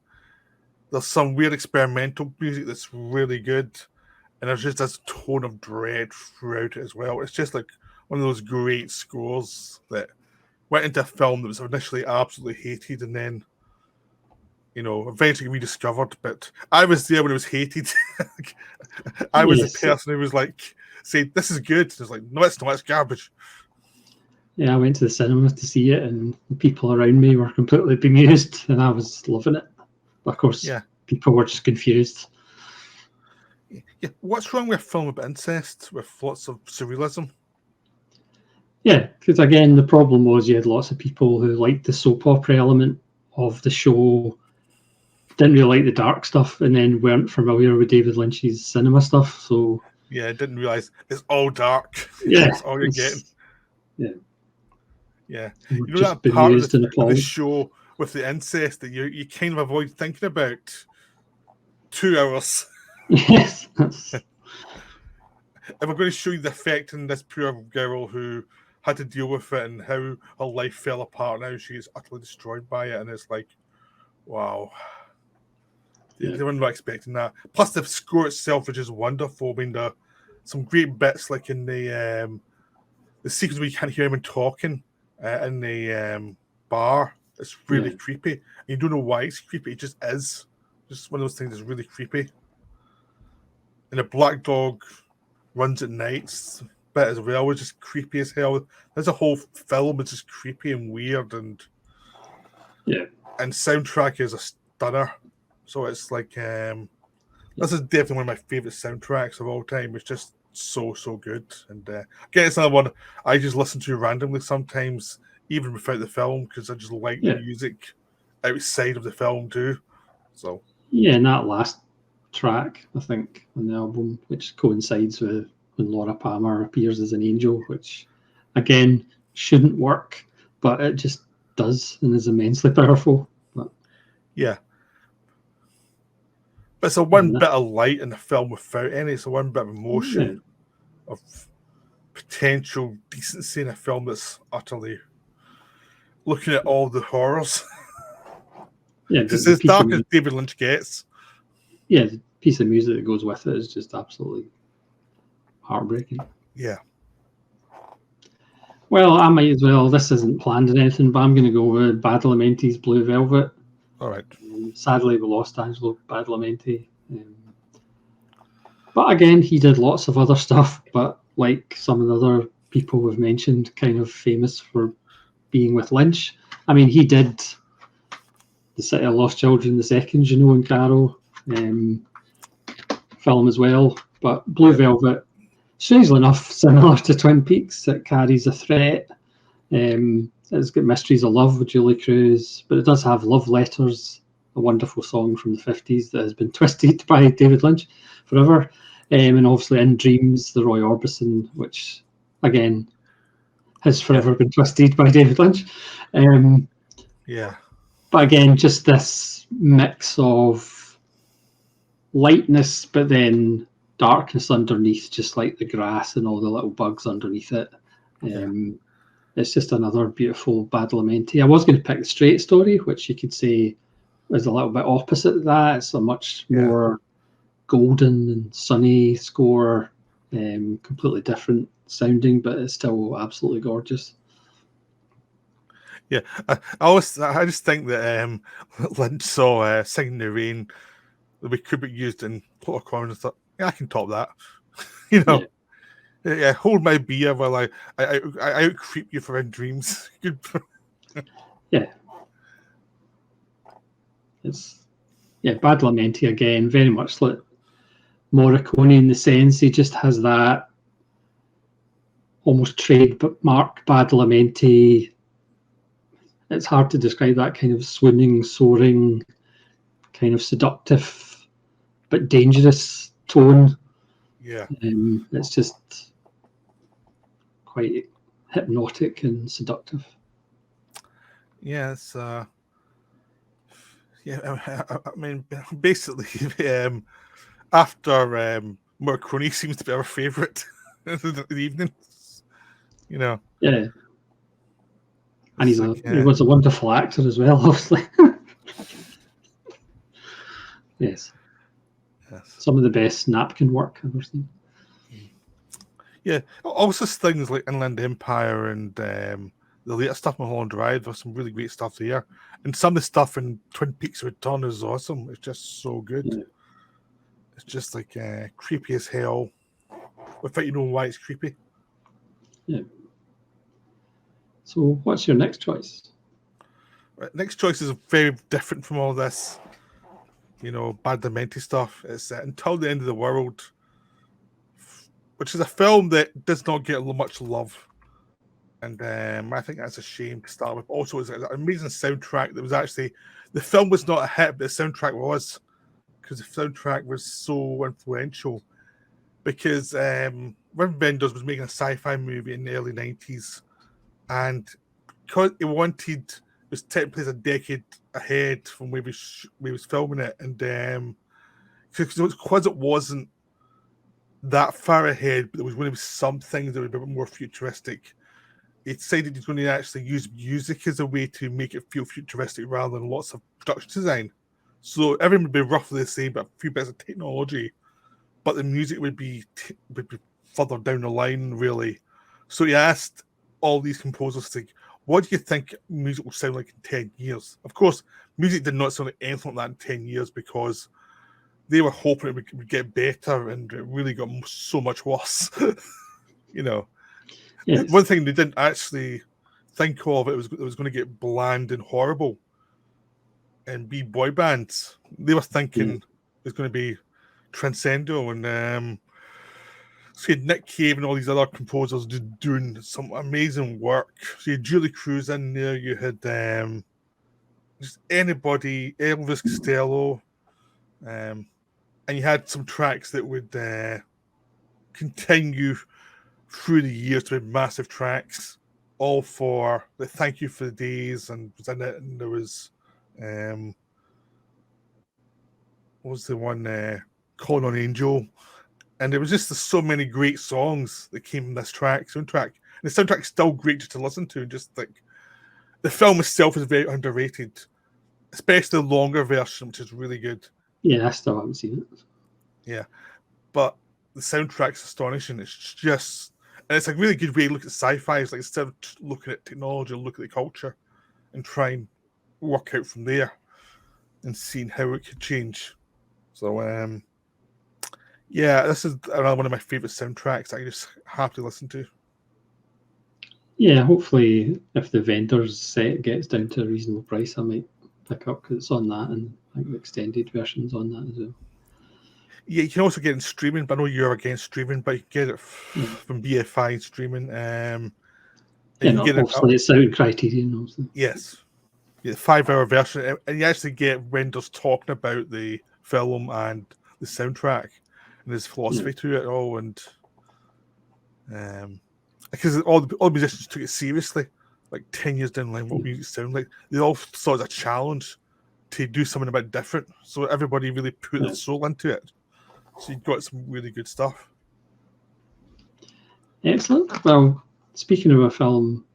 There's some weird experimental music that's really good. And there's just this tone of dread throughout it as well. It's just like one of those great scores that went into a film that was initially absolutely hated and then, eventually rediscovered. But I was there when it was hated. I was the person who was like, saying, this is good. It's like, no, it's not, it's garbage. Yeah, I went to the cinema to see it, and the people around me were completely bemused, and I was loving it. But of course, people were just confused. Yeah, what's wrong with a film about incest with lots of surrealism? Yeah, because again, the problem was you had lots of people who liked the soap opera element of the show, didn't really like the dark stuff, and then weren't familiar with David Lynch's cinema stuff. So Yeah, I didn't realize it's all dark. Yeah, That's all you're getting. Yeah, Yeah, you know just that part of bemused and the appalled. show with the incest that you kind of avoid thinking about 2 hours. Yes. If we're going to show you the effect in this poor girl who had to deal with it and how her life fell apart now, she is utterly destroyed by it, and it's like, wow. They were not expecting that. Plus, the score itself is just wonderful. I mean, there are some great bits, like in the sequence where you can't hear him talking in the bar. It's really creepy. And you don't know why it's creepy. It just is. Just one of those things that's really creepy. And the black dog runs at nights bit as well, which is creepy as hell. There's a whole film that's just creepy and weird, and soundtrack is a stunner. So it's like this is definitely one of my favorite soundtracks of all time. It's just so good. And again, it's another one I just listen to randomly sometimes, even without the film, because I just like the music outside of the film too. So and that last track, I think, on the album, which coincides with when Laura Palmer appears as an angel, which again shouldn't work, but it just does and is immensely powerful. But it's a one bit of light in the film without any. It's a one bit of emotion of potential decency in a film that's utterly looking at all the horrors. It's as dark as David Lynch gets. Yeah, the piece of music that goes with it is just absolutely heartbreaking. Yeah. Well, I might as well. This isn't planned or anything, but I'm going to go with Badalamenti's Blue Velvet. All right. Sadly, we lost Angelo Badalamenti. But again, he did lots of other stuff, but like some of the other people we've mentioned, kind of famous for being with Lynch. I mean, he did The City of Lost Children, the second Juno and Caro film as well. But Blue Velvet, strangely enough, similar to Twin Peaks, it carries a threat. It's got Mysteries of Love with Julie Cruz, but it does have Love Letters, a wonderful song from the 50s that has been twisted by David Lynch forever. And obviously In Dreams, the Roy Orbison, which, again, has forever been twisted by David Lynch. But again, just this mix of lightness, but then darkness underneath, just like the grass and all the little bugs underneath it. It's just another beautiful Badalamenti. I was going to pick The Straight Story, which you could say is a little bit opposite of that. It's a much more golden and sunny score, completely different sounding, but it's still absolutely gorgeous. Yeah, I just think that Lynch saw Singing in the Rain that we could be used in Plot of Corners and thought, I can top that. Hold my beer while I out creep you for In Dreams. It's Badalamenti again, very much like Morricone in the sense he just has that almost trademark Badalamenti. It's hard to describe that kind of swooning, soaring, kind of seductive but dangerous tone. It's just quite hypnotic and seductive. Yes. I mean, basically, after Morricone seems to be our favourite in the evening, Yeah. And he was a wonderful actor as well, obviously. Yes. Some of the best napkin work I've ever seen. Yeah. Also things like Inland Empire and the later stuff on Mulholland Drive, there's some really great stuff there. And some of the stuff in Twin Peaks Return is awesome. It's just so good. Yeah. It's just like creepy as hell without you knowing why it's creepy. Yeah. So what's your next choice? Next choice is very different from all this, Badalamenti stuff. It's Until the End of the World, which is a film that does not get much love. And I think that's a shame to start with. Also, it's an amazing soundtrack that was actually... The film was not a hit, but the soundtrack was, because the soundtrack was so influential. because Wim Wenders was making a sci-fi movie in the early 90s, and because he wanted, it was taking place a decade ahead from where he was filming it, and because it wasn't that far ahead, but there was going to be some things that were a bit more futuristic. He decided he's going to actually use music as a way to make it feel futuristic rather than lots of production design. So everything would be roughly the same, but a few bits of technology. But the music would be further down the line, really. So he asked all these composers, like, what do you think music will sound like in 10 years? Of course, music did not sound like anything like that in 10 years because they were hoping it would get better, and it really got so much worse. Yes. One thing they didn't actually think of, it was going to get bland and horrible and be boy bands. They were thinking it's going to be transcendental, and so you had Nick Cave and all these other composers doing some amazing work. So you had Julie Cruz in there, you had just anybody, Elvis Costello, and you had some tracks that would continue through the years to be massive tracks, all for the Thank You for the Days, and was in it, and there was what was the one, Calling on Angel, and there was just so many great songs that came from this soundtrack. And the soundtrack's still great to listen to, and just like the film itself is very underrated, especially the longer version, which is really good. Yeah, I still haven't seen it. Yeah, but the soundtrack's astonishing. It's just, and it's a really good way to look at sci-fi. It's like, instead of looking at technology, look at the culture and try and work out from there and seeing how it could change. So, yeah, this is another one of my favorite soundtracks I just happily listen to. Yeah, hopefully, if the vendor's set gets down to a reasonable price, I might pick up, because it's on that, and I think the extended version's on that as well. Yeah, you can also get it in streaming, but I know you're against streaming, but you can get it from BFI streaming. And obviously it's out in Criterion, obviously. Yes. Yeah, the 5-hour version, and you actually get Wenders talking about the film and the soundtrack and his philosophy to it all, and because all the musicians took it seriously, like 10 years down the line, what music sound like. They all saw it as a challenge to do something a bit different, so everybody really put their soul into it. So you've got some really good stuff. Excellent. Well, speaking of a film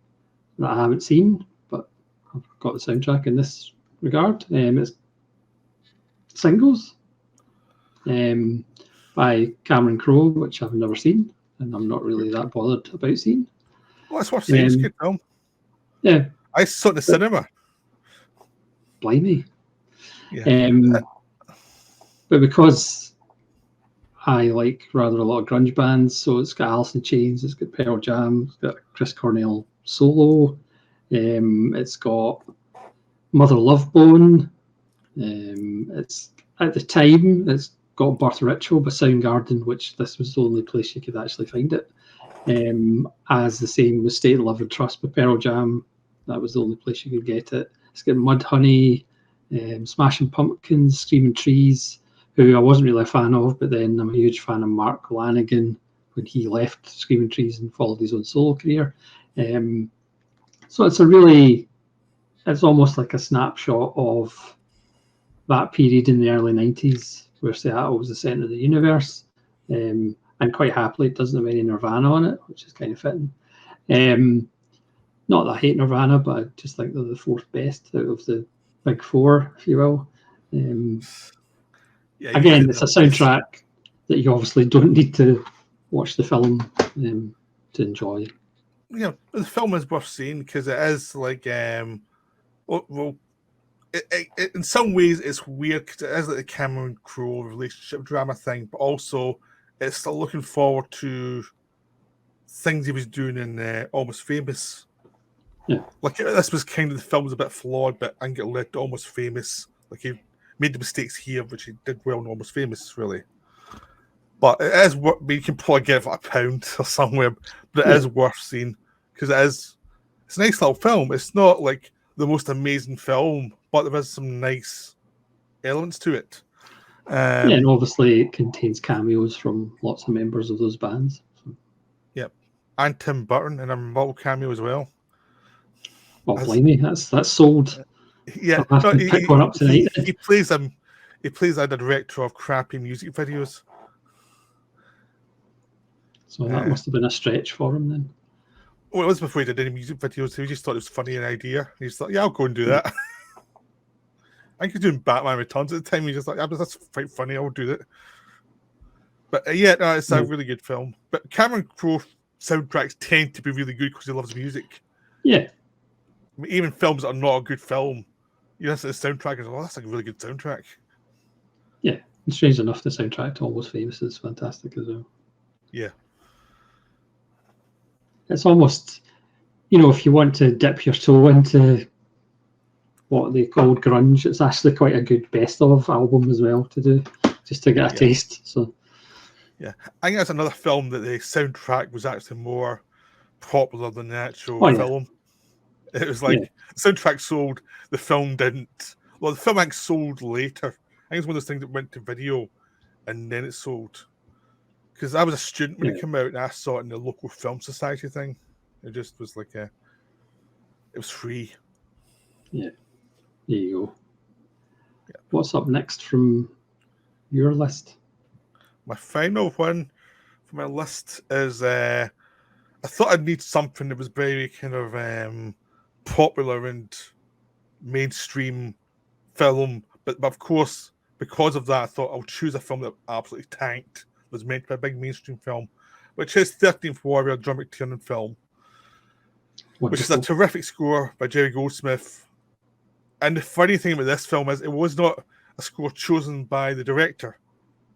that I haven't seen, but I've got the soundtrack in this regard, it's Singles by Cameron Crowe, which I've never seen, and I'm not really that bothered about seeing. Well, that's worth saying. It's a good film. Yeah. I saw it in the cinema. Blimey. Yeah. But because I like rather a lot of grunge bands, so it's got Alice in Chains, it's got Pearl Jam, it's got Chris Cornell solo, it's got Mother Love Bone, it's at the time it's got Birth Ritual by Soundgarden, which this was the only place you could actually find it. As the same with State of Love and Trust by Pearl Jam, that was the only place you could get it. It's got Mudhoney, Smashing Pumpkins, Screaming Trees, who I wasn't really a fan of, but then I'm a huge fan of Mark Lanegan when he left Screaming Trees and followed his own solo career. So it's almost like a snapshot of that period in the early 90s where Seattle was the centre of the universe. And quite happily, it doesn't have any Nirvana on it, which is kind of fitting. Not that I hate Nirvana, but I just think they're the fourth best out of the big four, if you will. Again, it's a soundtrack that you obviously don't need to watch the film to enjoy. Yeah, the film is worth seeing because it is like, in some ways it's weird because it is like the Cameron Crowe relationship drama thing, but also it's still looking forward to things he was doing in Almost Famous. Yeah, like this was kind of, the film was a bit flawed, but I think it led to Almost Famous. Like, he made the mistakes here, which he did well in Almost Famous, really. But it is what you can probably give it £1 or somewhere, but it is worth seeing because it's a nice little film. It's not like the most amazing film, but there is some nice elements to it. Yeah, and obviously it contains cameos from lots of members of those bands. So. Yep, and Tim Burton in a multiple cameo as well. Oh, blimey, that's sold. Yeah, I'll have to pick one up tonight. He plays the director of crappy music videos. So that must have been a stretch for him then. Well, it was before he did any music videos. He just thought it was funny an idea. He's thought, yeah, I'll go and do that. I think he was doing Batman Returns at the time. He just like, yeah, that's quite funny. I'll do that. But yeah, no, it's a really good film. But Cameron Crowe soundtracks tend to be really good because he loves music. Yeah. I mean, even films that are not a good film, you listen to the soundtrack and go, oh, that's like a really good soundtrack. Yeah. And strange enough, the soundtrack to Almost Famous is fantastic as well. Yeah. It's almost, if you want to dip your toe into what they called grunge, it's actually quite a good best of album as well to do, just to get a taste. So, yeah, I think that's another film that the soundtrack was actually more popular than the actual film. It was like the soundtrack sold, the film didn't. Well, the film actually sold later. I think it's one of those things that went to video and then it sold. Because I was a student when it came out and I saw it in the local film society thing. It just was like it was free. Yeah, there you go. Yeah. What's up next from your list? My final one for my list is I thought I'd need something that was very kind of popular and mainstream film, but of course, because of that, I thought I'll choose a film that absolutely tanked. Was meant to be a big mainstream film, which is 13th Warrior, John McTiernan film, which is a terrific score by Jerry Goldsmith. And the funny thing about this film is it was not a score chosen by the director.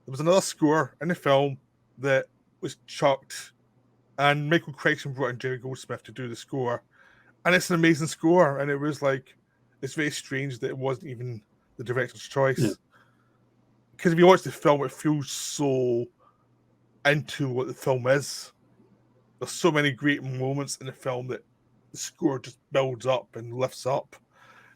There was another score in the film that was chucked, and Michael Crichton brought in Jerry Goldsmith to do the score. And it's an amazing score, and it was like, it's very strange that it wasn't even the director's choice. Because if you watch the film, it feels so into what the film is. There's so many great moments in the film that the score just builds up and lifts up.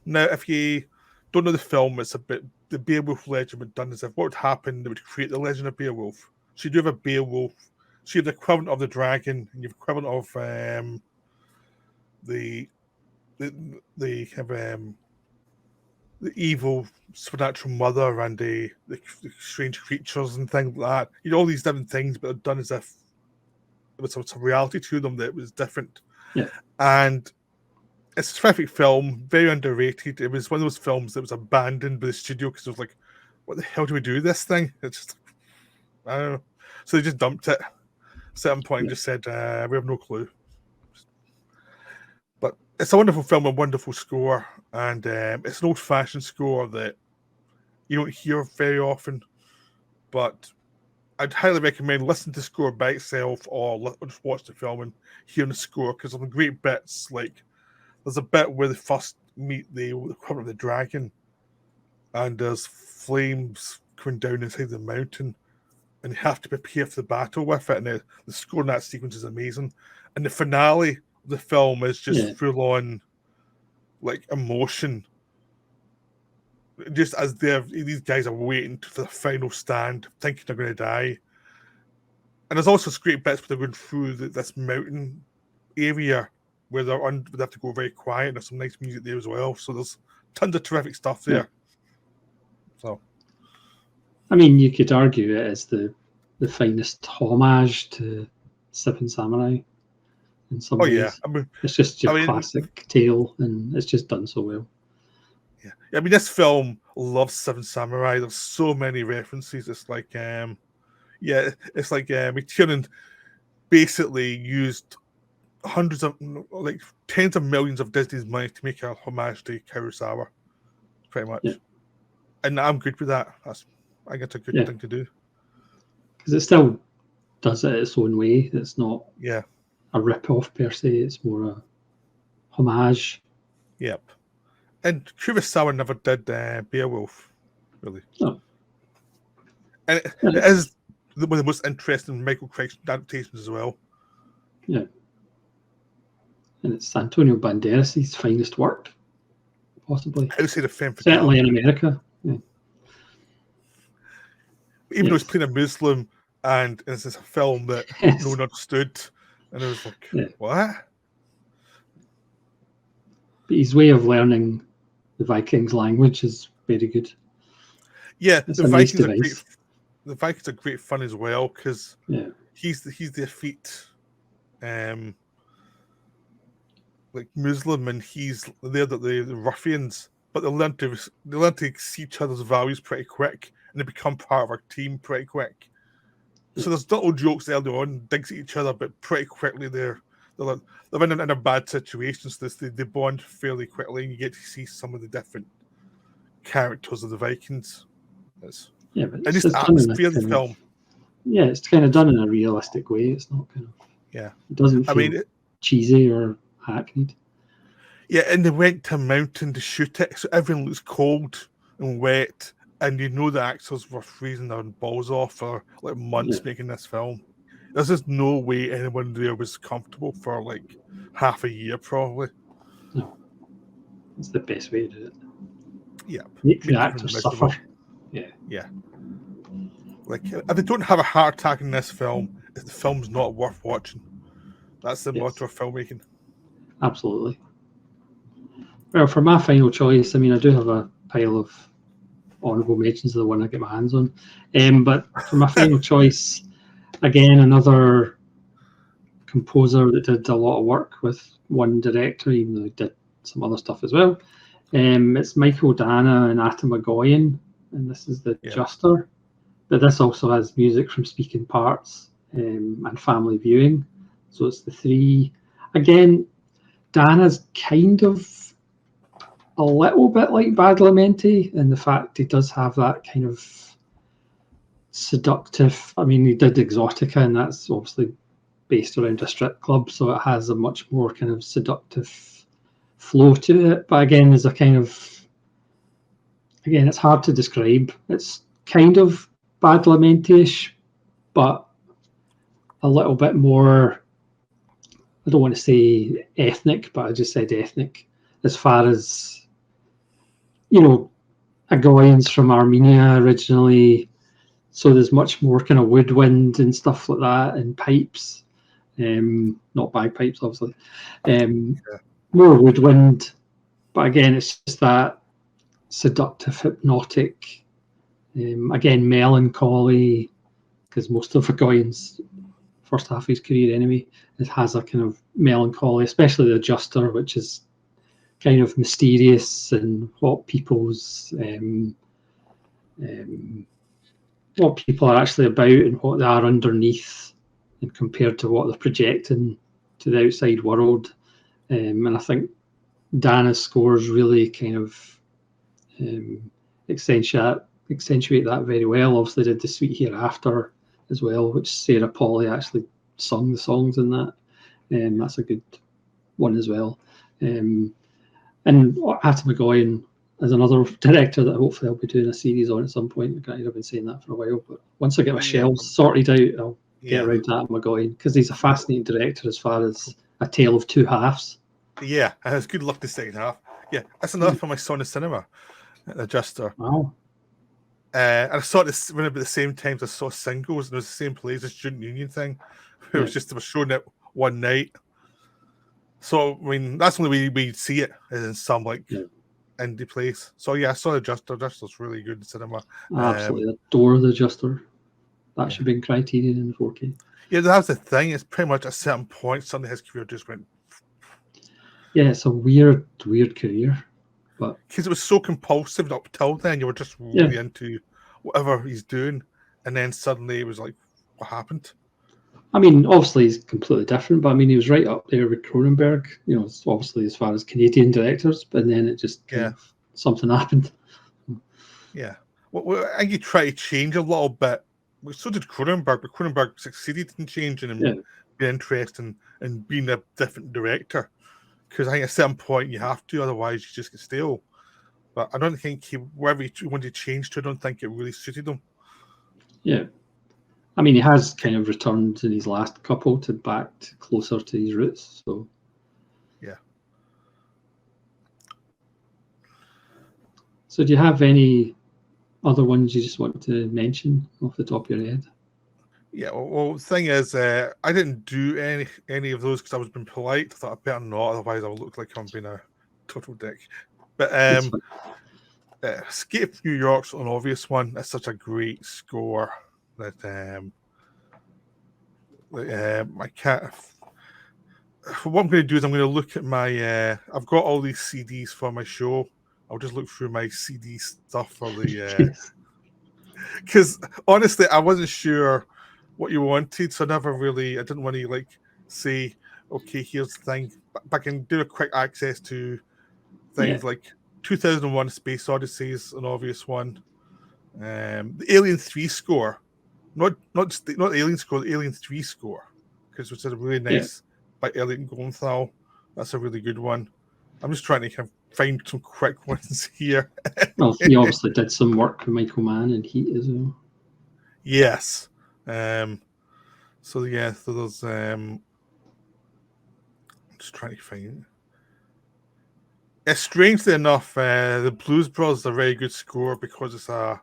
Now, if you don't know the film, it's a bit the Beowulf legend was done as if what would happen that would create the legend of Beowulf. So you do have a Beowulf, so you have the equivalent of the dragon, and you have the equivalent of the evil supernatural mother and the strange creatures and things like that. You know, all these different things, but they're done as if there was some reality to them that was different. Yeah. And it's a terrific film, very underrated. It was one of those films that was abandoned by the studio because it was like, what the hell do we do with this thing? It's just, I don't know. So they just dumped it. At a certain point, and just said, we have no clue. But it's a wonderful film, a wonderful score, and it's an old-fashioned score that you don't hear very often. But I'd highly recommend listening to the score by itself or just watch the film and hearing the score, because of the great bits. Like, there's a bit where they first meet the equivalent of the dragon, and there's flames coming down inside the mountain, and you have to prepare for the battle with it. And the score in that sequence is amazing. And the finale of the film is just full on, like, emotion. Just as these guys are waiting for the final stand, thinking they're going to die. And there's also great bits where they're going through this mountain area where they have to go very quiet, and there's some nice music there as well. So there's tons of terrific stuff there. Yeah. So, I mean, you could argue it is the finest homage to Seven Samurai in some ways. Yeah. I mean, it's just your classic tale, and it's just done so well. Yeah. I mean, this film loves Seven Samurai. There's so many references. It's like, it's like McTiernan basically used hundreds of, like, tens of millions of Disney's money to make a homage to Kurosawa, pretty much. Yeah. And I'm good with that. I think it's a good thing to do. Because it still does it its own way. It's not a rip-off per se. It's more a homage. Yep. And Kurosawa never did Beowulf, really. No. And it is one of the most interesting Michael Crichton adaptations as well. Yeah. And it's Antonio Banderas' finest work, possibly. Outside of Femme Fatale. Certainly in America. Yeah. Even though he's playing a Muslim, and it's a film that no one understood, and it was like, what? But his way of learning the Vikings language is very good. Yeah, it's the Vikings are great fun as well, because he's the effete like Muslim, and they're the ruffians, but they learn to see each other's values pretty quick, and they become part of our team pretty quick. So there's little jokes early on, digs at each other, but pretty quickly they're in a bad situation, so they bond fairly quickly, and you get to see some of the different characters of the Vikings. But it's atmosphere of the film. It's kind of done in a realistic way. It's not kind of it doesn't feel cheesy or hackneyed. Yeah, and they went to a mountain to shoot it, so everything looks cold and wet, and you know the actors were freezing their balls off for like months making this film. There's just no way anyone there was comfortable for like half a year, probably. No, it's the best way to do it. Yeah, make the actors suffer. Yeah. Like, if they don't have a heart attack in this film, the film's not worth watching. That's the motto of filmmaking. Absolutely. Well, for my final choice, I mean, I do have a pile of honourable mentions of the one I get my hands on. But for my final choice, again, another composer that did a lot of work with one director, even though he did some other stuff as well. It's Michael Dana and Atom and this is the Juster. But this also has music from Speaking Parts and Family Viewing. So it's the three. Again, Dana's kind of a little bit like Badalamenti in the fact he does have that kind of seductive. I mean, he did Exotica, and that's obviously based around a strip club, so it has a much more kind of seductive flow to it. But again, there's a kind of it's hard to describe. It's kind of Badalamenti-ish, but a little bit more, I don't want to say ethnic, but I just said ethnic, as far as, you know, Agoyans from Armenia originally, so there's much more kind of woodwind and stuff like that, and pipes, not bagpipes, obviously, more woodwind, but again, it's just that seductive, hypnotic, again, melancholy, because most of Agoyan's first half of his career anyway, it has a kind of melancholy, especially the Juster, which is kind of mysterious, and what people's what people are actually about and what they are underneath, and compared to what they're projecting to the outside world. And I think Dana's scores really kind of accentuate that very well. Obviously did The Sweet Hereafter as well, which Sarah Polley actually sung the songs in that. That's a good one as well. And Atom Egoyan is another director that hopefully I'll be doing a series on at some point. I've been saying that for a while, but once I get my shelves sorted out, I'll get around to Atom Egoyan, because he's a fascinating director as far as A Tale of Two Halves. Yeah, and it's good luck the second half. Yeah, that's enough for my son in cinema, The Juster. Wow. And I saw this around about the same time I saw Singles, and it was the same place, a student union thing. It was just, they were showing it one night. So, I mean, that's the only way we see it, is in some indie place. So, yeah, I saw The Juster. Juster's really good in cinema. I absolutely adore The Juster. That should be in Criterion in 4K. Yeah, that's the thing. It's pretty much at a certain point, suddenly his career just went. Yeah, it's a weird career. But because it was so compulsive up till then, you were just really into whatever he's doing, and then suddenly it was like, what happened? I mean, obviously he's completely different, but I mean, he was right up there with Cronenberg, you know, obviously as far as Canadian directors, but then it just kind of, something happened. Yeah. Well, I think he tried to change a little bit. So did Cronenberg, but Cronenberg succeeded in changing and being interesting and being a different director. Because I think at a certain point you have to, otherwise you just get stale. But I don't think wherever he wanted to change to, I don't think it really suited him. Yeah. I mean, he has kind of returned in his last couple to back closer to his roots. So, yeah. So, do you have any other ones you just want to mention off the top of your head? Yeah, well, the thing is, I didn't do any of those because I was being polite. I thought I'd better not, otherwise I'll look like I'm being a total dick. But Escape from New York's an obvious one. That's such a great score that I can't. What I'm going to do is I'm going to look at my. I've got all these CDs for my show. I'll just look through my CD stuff for the. Because honestly, I wasn't sure what you wanted, so I didn't want to like say, okay, here's the thing. But I can do a quick access to things like 2001: Space Odyssey is an obvious one. The Alien 3 score, not the Alien score, the Alien 3 score, because it's a really nice by Elliot Goldenthal. That's a really good one. I'm just trying to kind of find some quick ones here. Well, he obviously did some work with Michael Mann and Heat as well. Yes. So there's I'm just trying to find it. Strangely enough, the Blues Brothers are a very good score because it's a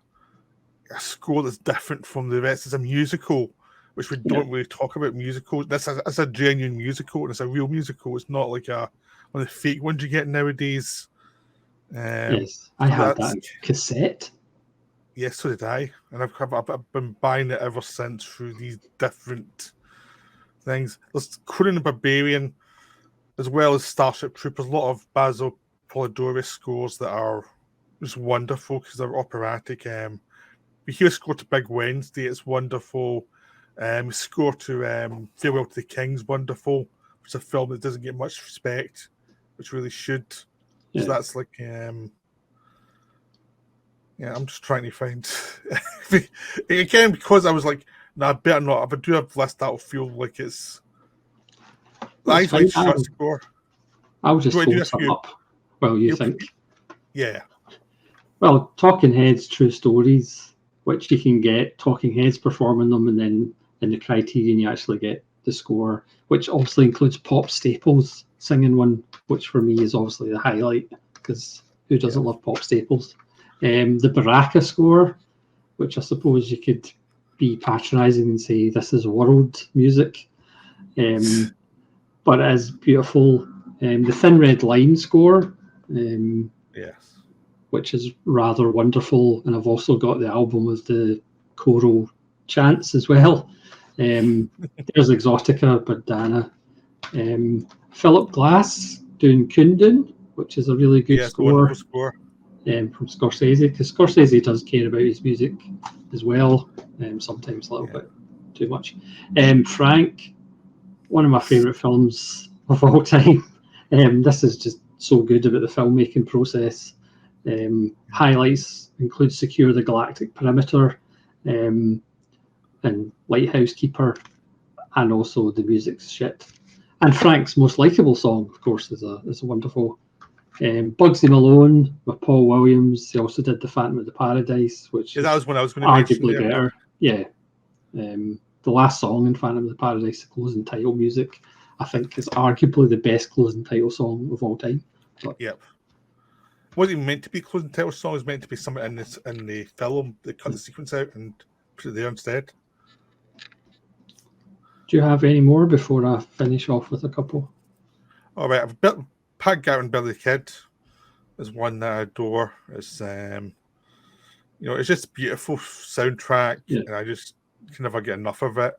score that's different from the rest. It's a musical, which we don't really talk about musicals. That's a genuine musical, and it's a real musical. It's not like one of the fake ones you get nowadays. Yes, I had that cassette. Yes, so did I, and I've been buying it ever since through these different things. There's Conan the Barbarian, as well as Starship Troopers. A lot of Basil Polidoris scores that are just wonderful because they're operatic. We hear score to Big Wednesday, it's wonderful. Score to Farewell to the King's wonderful. It's a film that doesn't get much respect, which really should. Yeah. So that's like, I'm just trying to find again because I was like, no, I better not. If I do have a list, that'll feel like it's. Eyes Wide Shut score. I'll just hold some up. Well, you think? Yeah. Well, Talking Heads, True Stories, which you can get Talking Heads performing them, and then in the Criterion you actually get the score, which obviously includes Pop Staples singing one, which for me is obviously the highlight because who doesn't love Pop Staples? The Baraka score, which I suppose you could be patronising and say this is world music, but it is beautiful. The Thin Red Line score, which is rather wonderful, and I've also got the album with the choral chants as well. There's Exotica by Dana. Philip Glass doing Kundun, which is a really good score. From Scorsese, because Scorsese does care about his music as well, sometimes a little bit too much. Frank, one of my favourite films of all time. This is just so good about the filmmaking process. Highlights include Secure the Galactic Perimeter and Lighthouse Keeper, and also the music's shit. And Frank's most likeable song, of course, is a wonderful. Bugsy Malone with Paul Williams. He also did The Phantom of the Paradise, which that was when I was going to arguably better. Yeah. The last song in Phantom of the Paradise, the closing title music, I think is arguably the best closing title song of all time. But, wasn't even meant to be closing title song. It was meant to be something in the film. They cut the sequence out and put it there instead. Do you have any more before I finish off with a couple? All right, I've built Pat Garrett and Billy the Kid is one that I adore. It's it's just a beautiful soundtrack, and I just can never get enough of it.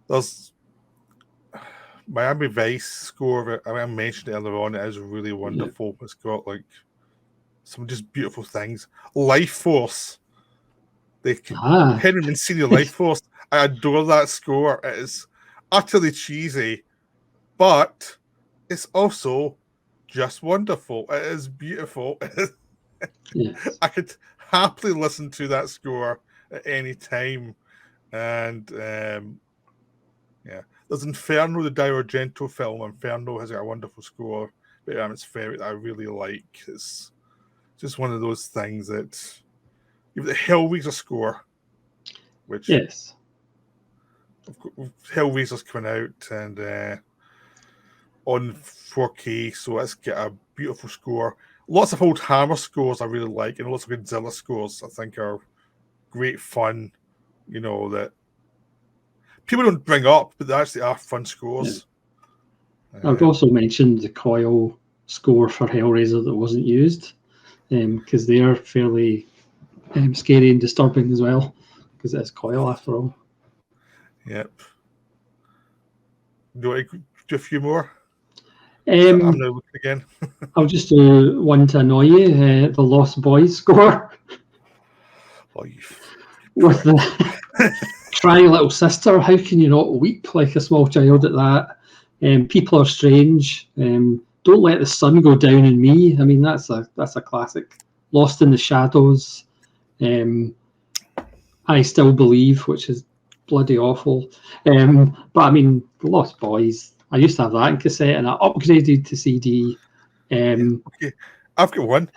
There's Miami Vice score. I mentioned it earlier on. It is really wonderful. It's got like some just beautiful things. Life Force. Henry Mancini Life Force. I adore that score. It is utterly cheesy, but it's also just wonderful. It is beautiful. I could happily listen to that score at any time. And there's Inferno, the Dario Argento film. Inferno has got a wonderful score, but atmospheric that I really like. It's just one of those things that you have the Hellraiser score, which Hellraiser's coming out and on 4K, so let's get a beautiful score. lots of old Hammer scores I really like, and lots of Godzilla scores I think are great fun. You know, that people don't bring up, but they actually are fun scores. I would also mention the Coil score for Hellraiser that wasn't used, because they are fairly scary and disturbing as well, because it is Coil after all. Yep. Do I do a few more? I'm now looking again. I'll just do one to annoy you. The Lost Boys score. Oh, you with the crying little sister. How can you not weep like a small child at that? People Are Strange. Don't Let the Sun Go Down on Me. I mean, that's a classic. Lost in the Shadows. I Still Believe, which is bloody awful. But I mean, The Lost Boys. I used to have that in cassette, and I upgraded to CD. Okay, I've got one.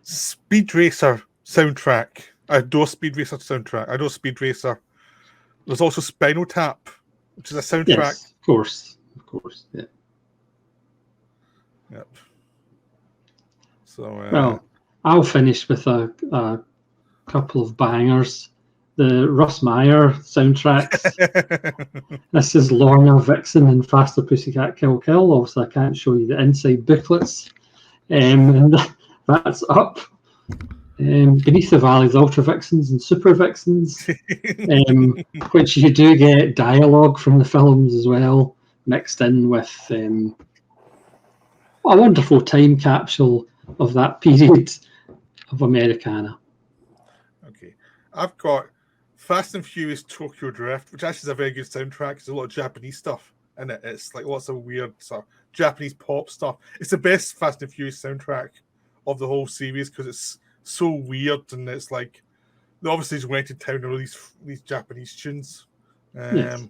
Speed Racer soundtrack. I adore Speed Racer soundtrack. I adore Speed Racer. There's also Spinal Tap, which is a soundtrack. Yes, of course, yeah. Yep. So well, I'll finish with a couple of bangers. The Russ Meyer soundtracks. This is Lorna, Vixen, and Faster Pussycat Kill Kill. Obviously, I can't show you the inside booklets. And that's up. Beneath the Valleys, Ultra Vixens and Super Vixens, which you do get dialogue from the films as well, mixed in with a wonderful time capsule of that period of Americana. Okay, I've got Fast and Furious Tokyo Drift, which actually is a very good soundtrack. There's a lot of Japanese stuff in it. It's like lots of weird sort of Japanese pop stuff. It's the best Fast and Furious soundtrack of the whole series because it's so weird, and it's like they obviously just went to town and released these Japanese tunes. Yes.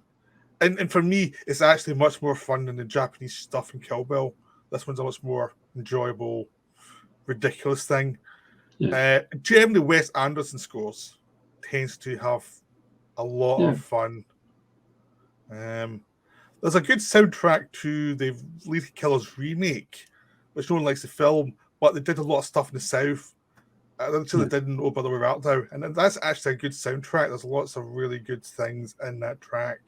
And for me, it's actually much more fun than the Japanese stuff in Kill Bill. This one's a much more enjoyable, ridiculous thing. Yeah. Generally, Wes Anderson scores tends to have a lot of fun. There's a good soundtrack to the Lethal Killers remake, which no one likes the film, but they did a lot of stuff in the South. Until they didn't know by the way out there, and that's actually a good soundtrack. There's lots of really good things in that track.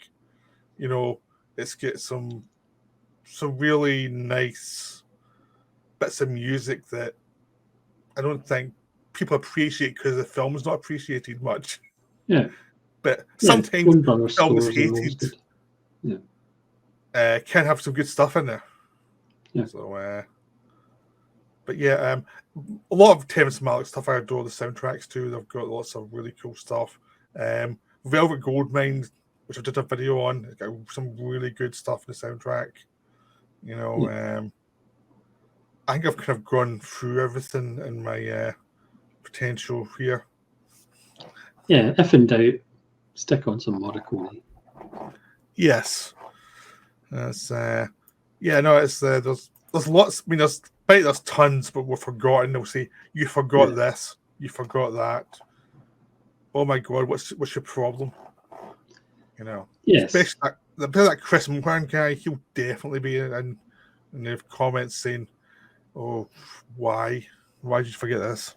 You know, it's got some really nice bits of music that I don't think people appreciate because the film is not appreciated much. Yeah, but sometimes the film is hated. Yeah, can have some good stuff in there. Yeah. So, but yeah, a lot of Terrence Malick stuff. I adore the soundtracks too. They've got lots of really cool stuff. Velvet Goldmine, which I did a video on, got some really good stuff in the soundtrack. You know, I think I've kind of gone through everything in my potential here. Yeah, if in doubt, stick on some Morricone. Yes, it's it's there's lots. I mean, there's tons, but we're forgotten. They'll say you forgot this, you forgot that. Oh my God, what's your problem? You know, especially that Chris Moran guy. He'll definitely be in the comments saying, "Oh, why did you forget this?"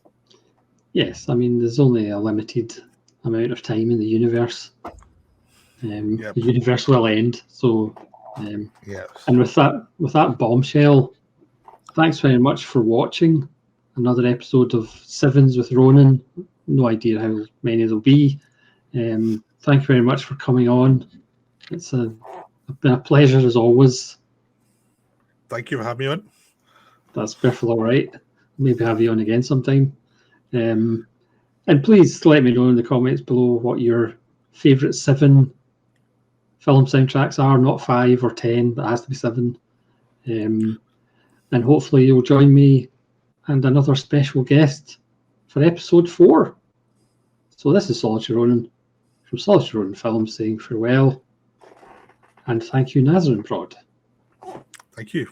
Yes, I mean there's only a limited amount of time in the universe. The universe will end. So, and with that bombshell, thanks very much for watching another episode of Sevens with Ronin. No idea how many there'll be. Thank you very much for coming on. It's been a pleasure as always. Thank you for having me on. That's perfectly all right. Maybe have you on again sometime. And please let me know in the comments below what your favourite 7 film soundtracks are, not 5 or 10, but it has to be 7. And hopefully you'll join me and another special guest for episode 4. So this is Solitary Ronin from Solitary Ronin Films saying farewell. And thank you, Nazarinprod. Thank you.